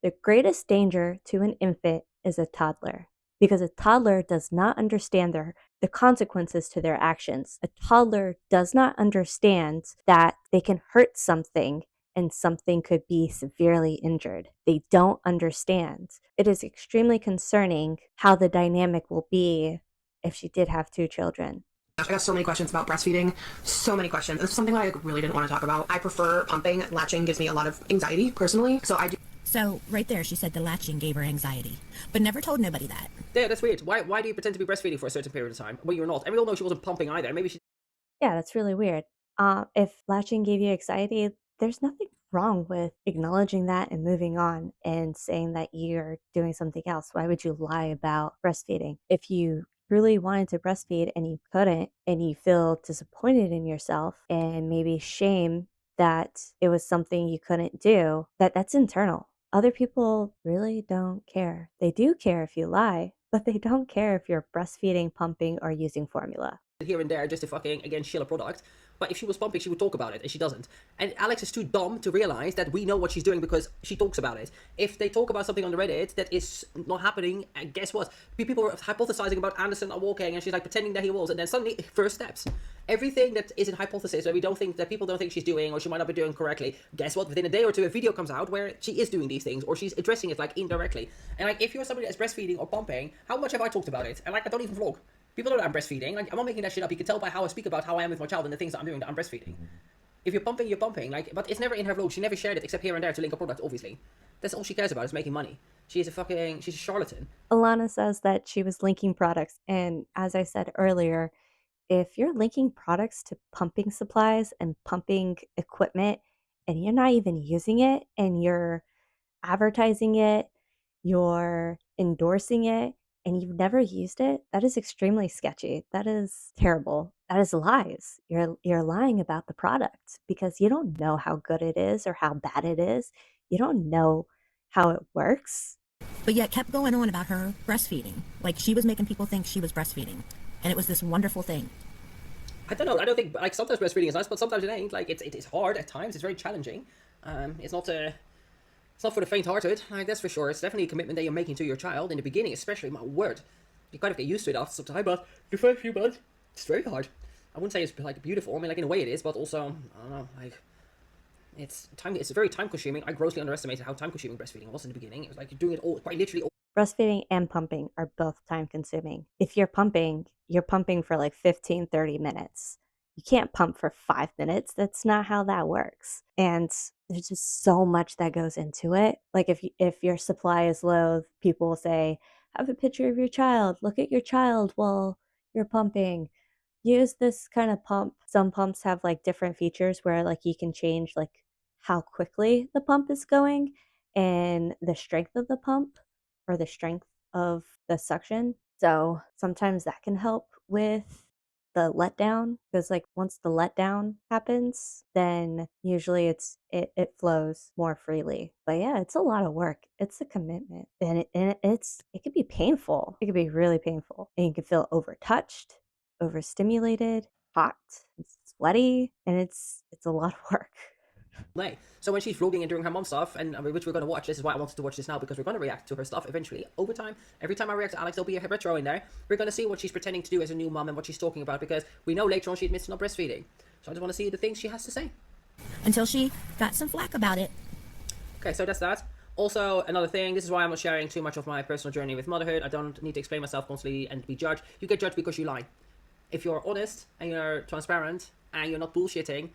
the greatest danger to an infant is a toddler. because a toddler does not understand the consequences to their actions. A toddler does not understand that they can hurt something and something could be severely injured. They don't understand. It is extremely concerning how the dynamic will be if she did have 2 children. I got so many questions about breastfeeding. So many questions. It's something I really didn't want to talk about. I prefer pumping. Latching gives me a lot of anxiety personally. So I do. So, right there, she said the latching gave her anxiety, but never told nobody that. Yeah, that's weird. Why do you pretend to be breastfeeding for a certain period of time? Well, you're not. Everyone knows she wasn't pumping either. Maybe she. Yeah, that's really weird. If latching gave you anxiety, there's nothing wrong with acknowledging that and moving on and saying that you're doing something else. Why would you lie about breastfeeding? If you really wanted to breastfeed and you couldn't, and you feel disappointed in yourself and maybe shame that it was something you couldn't do, that's internal. Other people really don't care. They do care if you lie, but they don't care if you're breastfeeding, pumping, or using formula. Here and there just to fucking, again, shill a product. But if she was pumping, she would talk about it, and she doesn't. And Alex is too dumb to realize that we know what she's doing because she talks about it. If they talk about something on the Reddit that is not happening, and guess what? People are hypothesizing about Anderson not walking, and she's like pretending that he was, and then suddenly, first steps. Everything that is in hypothesis, where we don't think that people don't think she's doing, or she might not be doing correctly, guess what? Within a day or two, a video comes out where she is doing these things, or she's addressing it, like, indirectly. And, like, if you're somebody that's breastfeeding or pumping, how much have I talked about it? And, like, I don't even vlog. People know that I'm breastfeeding. Like, I'm not making that shit up. You can tell by how I speak about how I am with my child and the things that I'm doing that I'm breastfeeding. If you're pumping, you're pumping. Like, but it's never in her vlog. She never shared it except here and there to link a product, obviously. That's all she cares about is making money. She's a charlatan. Alana says that she was linking products. And as I said earlier, if you're linking products to pumping supplies and pumping equipment and you're not even using it and you're advertising it, you're endorsing it, and you've never used it, that is extremely sketchy. That is terrible. That is lies. You're lying about the product because you don't know how good it is or how bad it is. You don't know how it works. But yet kept going on about her breastfeeding. Like she was making people think she was breastfeeding. And it was this wonderful thing. I don't know. I don't think, like, sometimes breastfeeding is nice, but sometimes it ain't. Like, it's hard at times. It's very challenging. It's not for the faint-hearted. Like, that's for sure. It's definitely a commitment that you're making to your child in the beginning, especially. My word, you kind of get used to it after some time, but the first few months, it's very hard. I wouldn't say it's like beautiful. I mean, like, in a way it is, but also I don't know. Like, it's very time-consuming. I grossly underestimated how time-consuming breastfeeding was in the beginning. It was like you're doing it all quite literally. Breastfeeding and pumping are both time consuming. If you're pumping for like 15, 30 minutes. You can't pump for 5 minutes. That's not how that works. And there's just so much that goes into it. Like if your supply is low, people will say, have a picture of your child. Look at your child while you're pumping. Use this kind of pump. Some pumps have like different features where like you can change like how quickly the pump is going and the strength of the pump or the strength of the suction. So sometimes that can help with the letdown because like once the letdown happens, then usually it flows more freely. But yeah, it's a lot of work. It's a commitment, and it could be painful. It could be really painful, and you can feel overtouched, overstimulated, hot, and sweaty, and it's a lot of work. Way. So when she's vlogging and doing her mom stuff, and which we're going to watch, this is why I wanted to watch this now, because we're going to react to her stuff eventually over time. Every time I react to Alex, there'll be a retro in there. We're going to see what she's pretending to do as a new mom and what she's talking about, because we know later on she admits to not breastfeeding. So I just want to see the things she has to say. Until she got some flack about it. Okay, so that's that. Also, another thing, this is why I'm not sharing too much of my personal journey with motherhood. I don't need to explain myself constantly and be judged. You get judged because you lie. If you're honest and you're transparent and you're not bullshitting,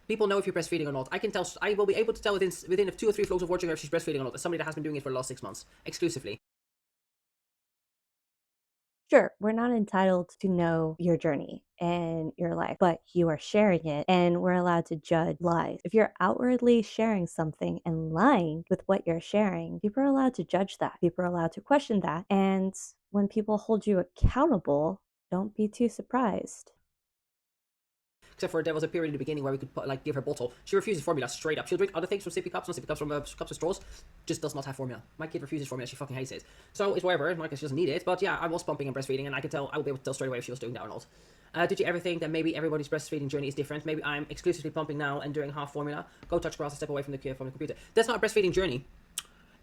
people know if you're breastfeeding or not. I will be able to tell within 2 or 3 vlogs of watching her if she's breastfeeding or not, as somebody that has been doing it for the last 6 months, exclusively. Sure, we're not entitled to know your journey and your life, but you are sharing it and we're allowed to judge lies. If you're outwardly sharing something and lying with what you're sharing, people are allowed to judge that. People are allowed to question that. And when people hold you accountable, don't be too surprised. Except for there was a period in the beginning where we could give her bottle. She refuses formula straight up. She'll drink other things from sippy cups, not sippy cups, from cups of straws. Just does not have formula. My kid refuses formula. She fucking hates it. So it's whatever. My kid doesn't need it. But yeah, I was pumping and breastfeeding, and I will be able to tell straight away if she was doing that or not. Did you ever think that maybe everybody's breastfeeding journey is different? Maybe I'm exclusively pumping now and doing half formula. Go touch grass and step away from the computer. That's not a breastfeeding journey.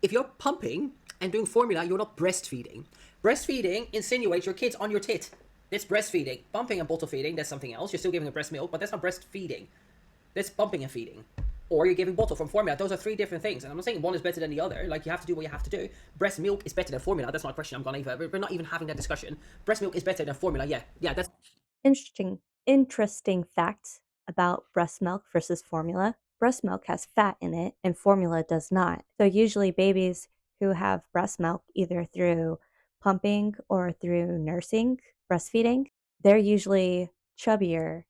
if you're pumping and doing formula, you're not breastfeeding. Breastfeeding insinuates your kid's on your tit. That's breastfeeding. Pumping and bottle feeding, that's something else. You're still giving a breast milk, but that's not breastfeeding. That's pumping and feeding. Or you're giving bottle from formula. Those are three different things. And I'm not saying one is better than the other. Like, you have to do what you have to do. Breast milk is better than formula. That's not a question I'm going to even... We're not even having that discussion. Breast milk is better than formula. Yeah, that's... Interesting fact about breast milk versus formula. Breast milk has fat in it and formula does not. So usually babies who have breast milk, either through pumping or through nursing, breastfeeding, they're usually chubbier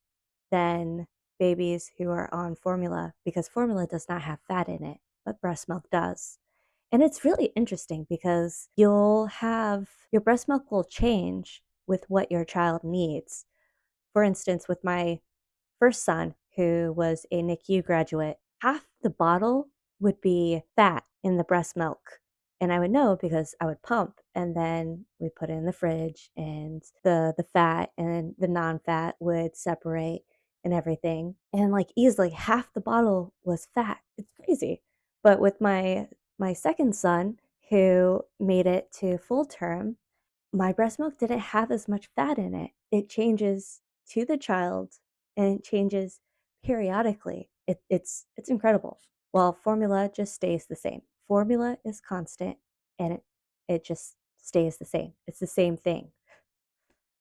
than babies who are on formula because formula does not have fat in it, but breast milk does. And it's really interesting because your breast milk will change with what your child needs. For instance, with my first son, who was a NICU graduate, half the bottle would be fat in the breast milk. And I would know because I would pump and then we put it in the fridge and the fat and the non-fat would separate and everything. And like easily half the bottle was fat. It's crazy. But with my second son, who made it to full term, my breast milk didn't have as much fat in it. It changes to the child and it changes periodically. It's incredible. Well, formula just stays the same. Formula is constant and it just stays the same. It's the same thing.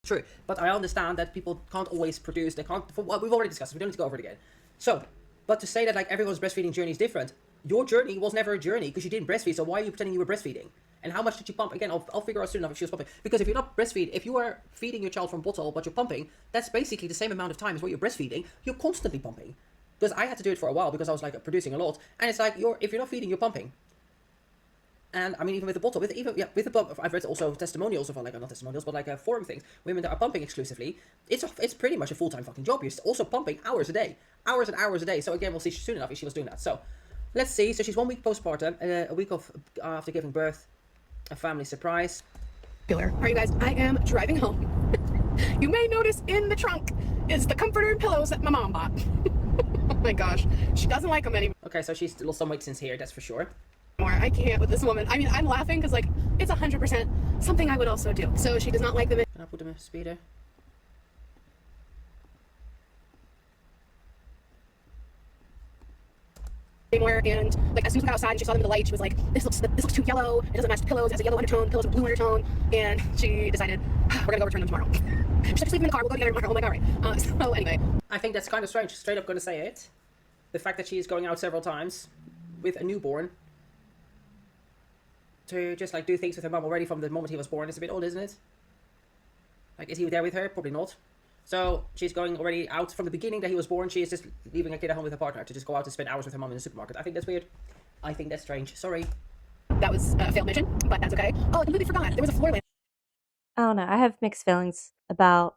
true. But I understand that people can't always produce, they can't, for what we've already discussed, we don't need to go over it again. So, but to say that like everyone's breastfeeding journey is different, your journey was never a journey because you didn't breastfeed, so why are you pretending you were breastfeeding? And how much did you pump? Again, I'll figure out soon enough if she was pumping. Because if you're not breastfeeding, if you are feeding your child from bottle but you're pumping, that's basically the same amount of time as what you're breastfeeding. You're constantly pumping. Because I had to do it for a while because I was like producing a lot, and it's like if you're not feeding, you're pumping. And I mean, even with the bottle, with the pump, I've read also testimonials of like not testimonials, but like forum things, women that are pumping exclusively. It's pretty much a full-time fucking job. You're also pumping hours a day, hours and hours a day. So again, we'll see soon enough if she was doing that. So let's see. So she's 1 week postpartum, a week of after giving birth, a family surprise. Alright, you guys, I am driving home. You may notice in the trunk is the comforter and pillows that my mom bought. Oh my gosh, she doesn't like them anymore. Okay, so she's lost some weight since here, that's for sure. I can't with this woman. I mean, I'm laughing because like it's 100% something I would also do. So she does not like them. Can I put them in speeder? Anymore, and like as soon as we got outside and she saw them in the light, she was like, this looks too yellow, it doesn't match the pillows, it has a yellow undertone, pillows with a blue undertone, and she decided we're gonna go return them tomorrow. She's like, just leave them in the car, we'll go together tomorrow. I'm like, alright. So anyway, I think that's kind of strange, straight up gonna say it. The fact that she's going out several times with a newborn to just like do things with her mum already from the moment he was born is a bit odd, isn't it? Like, is he there with her? Probably not. So she's going already out from the beginning that he was born. She is just leaving a kid at home with her partner to just go out and spend hours with her mum in the supermarket. I think that's weird. I think that's strange. Sorry. that was a failed mission, but that's okay. Oh, I completely forgot. There was a floor lamp. I don't know. I have mixed feelings about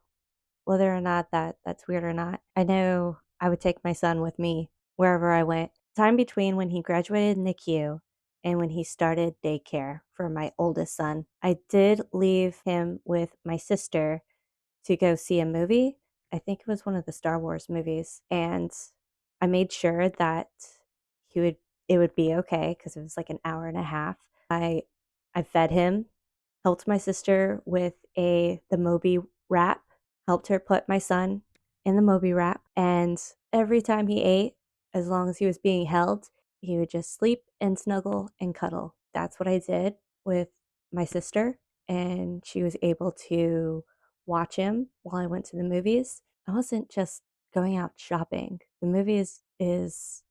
whether or not that's weird or not. I know I would take my son with me wherever I went. Time between when he graduated NICU and when he started daycare for my oldest son, I did leave him with my sister to go see a movie. I think it was one of the Star Wars movies, and I made sure that it would be okay because it was like an hour and a half. I fed him, helped my sister with the Moby wrap, helped her put my son in the Moby wrap, and every time he ate, as long as he was being held, he would just sleep and snuggle and cuddle. That's what I did with my sister, and she was able to watch him while I went to the movies. I wasn't just going out shopping. The movies is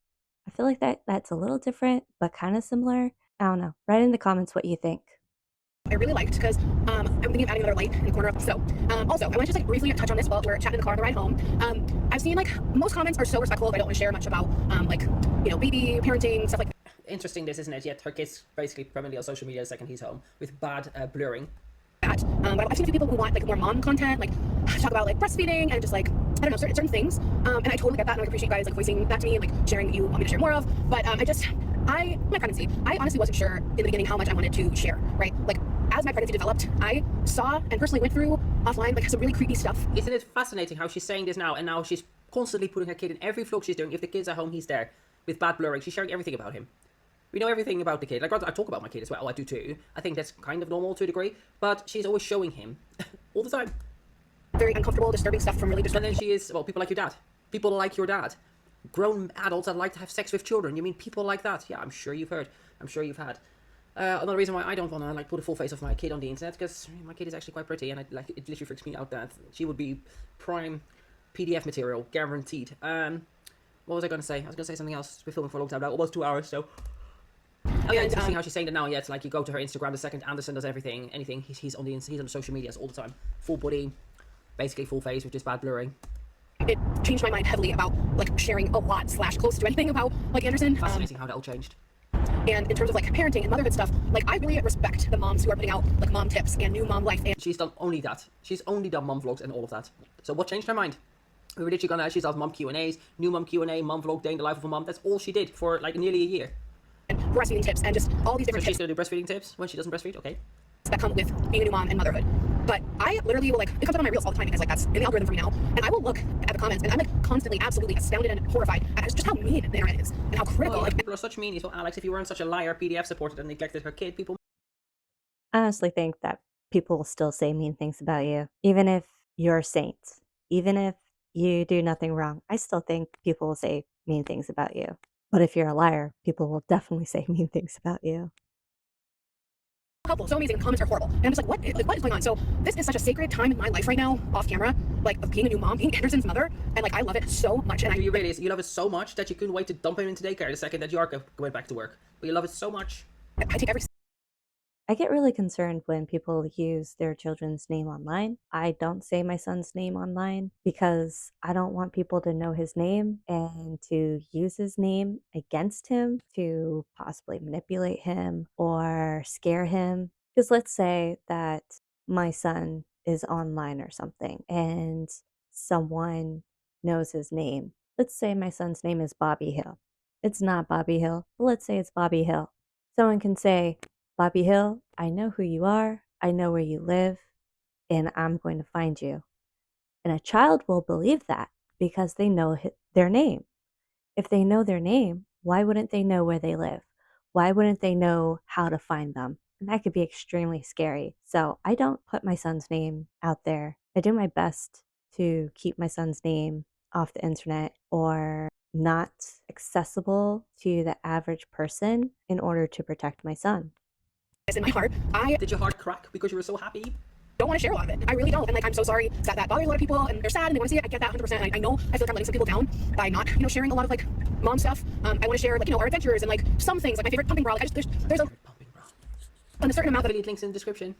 I feel like that's a little different, but kind of similar. I don't know. Write in the comments what you think. I really liked because I'm thinking of adding another light in the corner. So also, I want to just like briefly touch on this while we're chatting in the car on the ride home. I've seen like most comments are so respectful. I don't want to share much about like baby parenting stuff like that. Interesting, this isn't it? Yet her kid's basically permanently on social media the second he's home with bad blurring. But I've seen a few people who want like more mom content, like talk about like breastfeeding and just like I don't know certain things. And I totally get that, and I appreciate you guys like voicing that to me and like sharing that you want me to share more of. But my pregnancy, I honestly wasn't sure in the beginning how much I wanted to share. Right, like as my pregnancy developed, I saw and personally went through offline like some really creepy stuff. Isn't it fascinating how she's saying this now, and now she's constantly putting her kid in every vlog she's doing. If the kid's at home, he's there with bad blurring. She's sharing everything about him. We know everything about the kid. Like, I talk about my kid as well. I do too. I think that's kind of normal to a degree. But she's always showing him all the time. Very uncomfortable, disturbing stuff from really And disturbing. then she is, well, people like your dad. People like your dad. Grown adults that like to have sex with children. You mean people like that? Yeah, I'm sure you've heard. I'm sure you've had. Another reason why I don't want to like put a full face of my kid on the internet, because my kid is actually quite pretty, and it literally freaks me out that she would be prime PDF material, guaranteed. What was I going to say? I was going to say something else. We're filming for a long time now, almost 2 hours, so. Oh yeah, it's interesting how she's saying that now. Yeah, it's like you go to her Instagram the second Anderson does anything. He's on the social medias all the time, full body, basically full face with just bad blurring. It changed my mind heavily about like sharing a lot / close to anything about like Anderson. Fascinating how that all changed. And in terms of like parenting and motherhood stuff, like I really respect the moms who are putting out like mom tips and new mom life. And She's done only that. She's only done mom vlogs and all of that. So what changed her mind? We were literally gonna. She's done mom Q&As, new mom Q&A, mom vlog, day in the life of a mom. That's all she did for like nearly a year. breastfeeding tips and just all these So different she's tips gonna do breastfeeding tips when she doesn't breastfeed. Okay. that come with being a new mom and motherhood. But I literally will like, it comes up on my reels all the time because like that's in the algorithm for me now. And I will look at the comments and I'm like constantly absolutely astounded and horrified at just how mean the internet is and how critical. Well, Like people are such meanies. Well, Alex, if you weren't such a liar, PDF supported and neglected her kid, people. I honestly think that people will still say mean things about you, even if you're a saint, even if you do nothing wrong. I still think people will say mean things about you. But if you're a liar, people will definitely say mean things about you. helpful, so amazing. Comments are horrible, and I'm just like, what is going on? So this is such a sacred time in my life right now, off camera, like of being a new mom, being Anderson's mother, and like I love it so much. And Do you really? You love it so much that you couldn't wait to dump him into daycare the second that you are going back to work. But you love it so much. I take every I get really concerned when people use their children's name online. I don't say my son's name online because I don't want people to know his name and to use his name against him to possibly manipulate him or scare him. Because let's say that my son is online or something and someone knows his name. Let's say my son's name is Bobby Hill. It's not Bobby Hill, but let's say it's Bobby Hill. Someone can say, Bobby Hill, I know who you are, I know where you live, and I'm going to find you. And a child will believe that because they know their name. If they know their name, why wouldn't they know where they live? Why wouldn't they know how to find them? And that could be extremely scary. So I don't put my son's name out there. I do my best to keep my son's name off the internet or not accessible to the average person in order to protect my son. in my heart. I Did your heart crack because you were so happy? don't want to share a lot of it. I really don't. And like, I'm so sorry that bothers a lot of people and they're sad and they want to see it. I get that 100%. I know I feel like I'm letting some people down by not, sharing a lot of like mom stuff. I want to share like, our adventures and like some things, like my favorite pumping bra. Like there's a certain amount that Affiliate links in the description.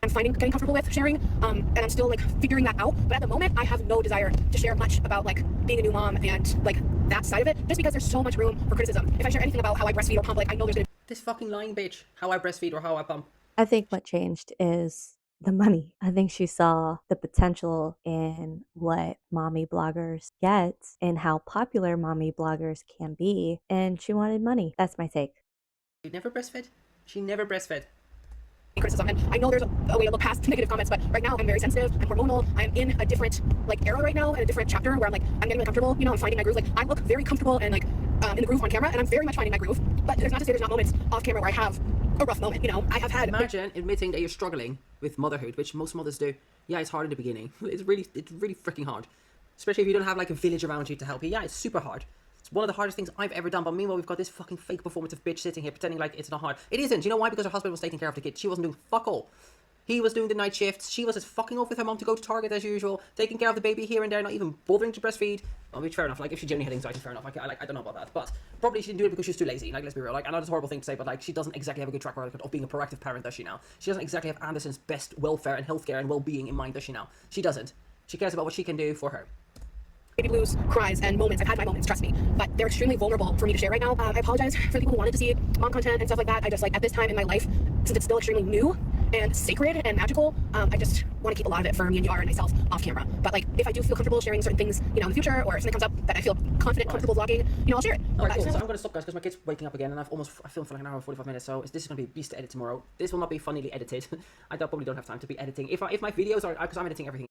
I'm getting comfortable with sharing, and I'm still like figuring that out. But at the moment, I have no desire to share much about like being a new mom and like that side of it, just because there's so much room for criticism. If I share anything about how I breastfeed or pump, like I know there's gonna This fucking lying bitch. How I breastfeed or how I pump. I think what changed is the money. I think she saw the potential in what mommy bloggers get and how popular mommy bloggers can be, and she wanted money. That's my take. She never breastfed. She never breastfed. be criticism. And I know there's a way to look past negative comments, but right now I'm very sensitive. I'm hormonal. I'm in a different like era right now, in a different chapter where I'm like I'm getting really comfortable. I'm finding my groove. Like I look very comfortable and like in the groove on camera, and I'm very much finding my groove. But there's not to say there's not moments off camera where I have a rough moment. I have had. Imagine admitting that you're struggling with motherhood, which most mothers do. Yeah, it's hard in the beginning. It's really freaking hard. Especially if you don't have like a village around you to help you. Yeah, it's super hard. It's one of the hardest things I've ever done. But meanwhile, we've got this fucking fake performative bitch sitting here pretending like it's not hard. It isn't. You know why? Because her husband was taking care of the kid. She wasn't doing fuck all. He was doing the night shifts. She was just fucking off with her mom to go to Target as usual, taking care of the baby here and there, not even bothering to breastfeed. Well, which fair enough. Like if she genuinely had anxiety, fair enough. I don't know about that, but probably she didn't do it because she's too lazy. Like let's be real. Like I know it's a horrible thing to say, but like she doesn't exactly have a good track record of being a proactive parent, does she now? She doesn't exactly have Anderson's best welfare and healthcare and well-being in mind, does she now? She doesn't. She cares about what she can do for her. Baby blues, cries, and moments. I've had my moments, trust me. But they're extremely vulnerable for me to share right now. I apologize for the people who wanted to see mom content and stuff like that. I just like at this time in my life, since it's still extremely new and sacred and magical, I just want to keep a lot of it for me and Yara and myself off camera. But like if I do feel comfortable sharing certain things, in the future, or if something comes up that I feel confident, comfortable vlogging, I'll share it. Alright, cool. So I'm going to stop, guys, because my kid's waking up again, and I filmed for like an hour and 45 minutes, so this is going to be a beast to edit tomorrow. This will not be funnily edited. I probably don't have time to be editing. If my videos are, because I'm editing everything.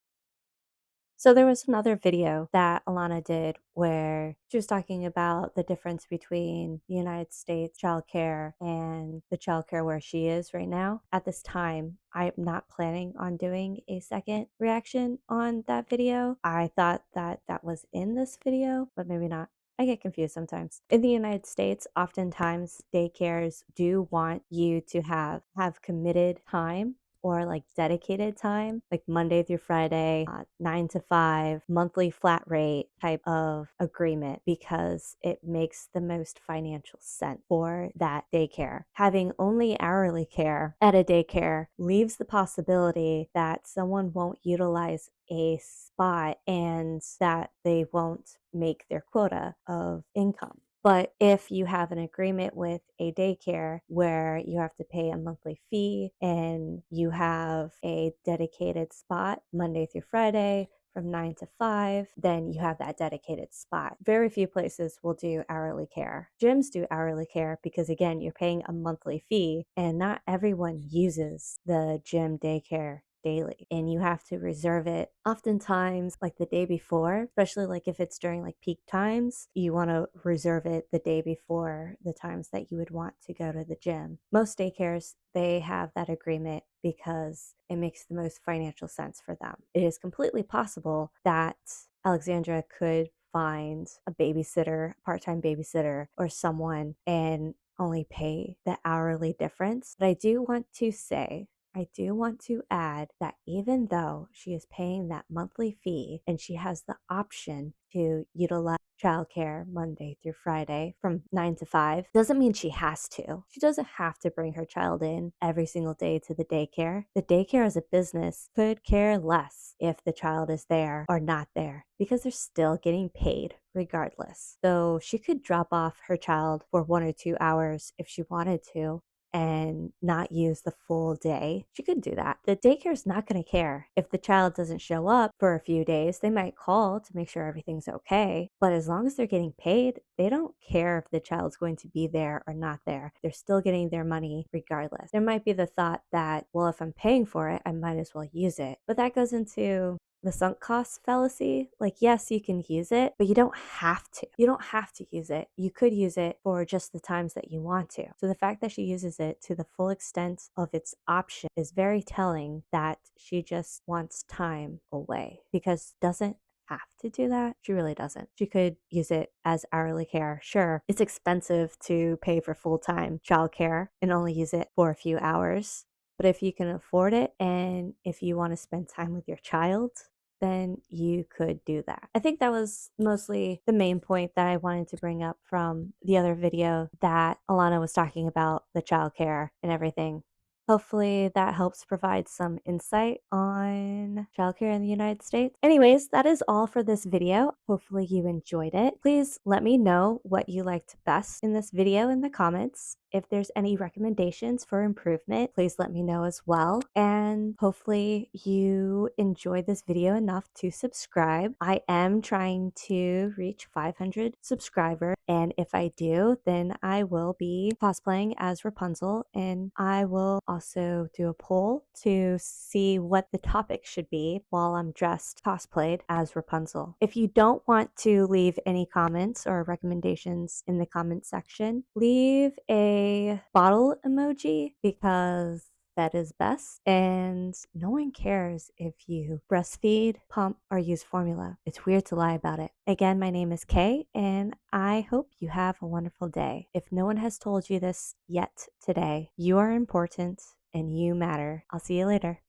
So there was another video that Alana did where she was talking about the difference between the United States childcare and the childcare where she is right now. At this time, I'm not planning on doing a second reaction on that video. I thought that that was in this video, but maybe not. I get confused sometimes. In the United States, oftentimes daycares do want you to have committed time or like dedicated time, like Monday through Friday, 9 to 5, monthly flat rate type of agreement because it makes the most financial sense for that daycare. Having only hourly care at a daycare leaves the possibility that someone won't utilize a spot and that they won't make their quota of income. But if you have an agreement with a daycare where you have to pay a monthly fee and you have a dedicated spot Monday through Friday from 9 to 5, then you have that dedicated spot. Very few places will do hourly care. Gyms do hourly care because, again, you're paying a monthly fee and not everyone uses the gym daycare daily and you have to reserve it oftentimes like the day before, especially like if it's during like peak times. You want to reserve it the day before the times that you would want to go to the gym. Most daycares, they have that agreement because it makes the most financial sense for them. It is completely possible that Alexandra could find a babysitter, part-time babysitter, or someone and only pay the hourly difference. But I do want to add that even though she is paying that monthly fee and she has the option to utilize childcare Monday through Friday from 9 to 5, doesn't mean she has to. She doesn't have to bring her child in every single day to the daycare. The daycare as a business could care less if the child is there or not there because they're still getting paid regardless. So she could drop off her child for 1 or 2 hours if she wanted to and not use the full day. She could do that. The daycare is not going to care if the child doesn't show up for a few days. They might call to make sure everything's okay, but as long as they're getting paid, they don't care if the child's going to be there or not there. They're still getting their money regardless. There might be the thought that, well, if I'm paying for it, I might as well use it. But that goes into the sunk cost fallacy. Like, yes, you can use it, but you don't have to. You don't have to use it. You could use it for just the times that you want to. So the fact that she uses it to the full extent of its option is very telling that she just wants time away because doesn't have to do that. She really doesn't. She could use it as hourly care. Sure, it's expensive to pay for full-time childcare and only use it for a few hours. But if you can afford it and if you want to spend time with your child, then you could do that. I think that was mostly the main point that I wanted to bring up from the other video that Alana was talking about the childcare and everything. Hopefully that helps provide some insight on childcare in the United States. Anyways, that is all for this video. Hopefully you enjoyed it. Please let me know what you liked best in this video in the comments. If there's any recommendations for improvement, please let me know as well. And hopefully you enjoyed this video enough to subscribe. I am trying to reach 500 subscribers. And if I do, then I will be cosplaying as Rapunzel. And I will also do a poll to see what the topic should be while I'm dressed cosplayed as Rapunzel. If you don't want to leave any comments or recommendations in the comment section, leave a bottle emoji because that is best. And no one cares if you breastfeed, pump, or use formula. It's weird to lie about it. Again, my name is Kay, and I hope you have a wonderful day. If no one has told you this yet today, you are important and you matter. I'll see you later.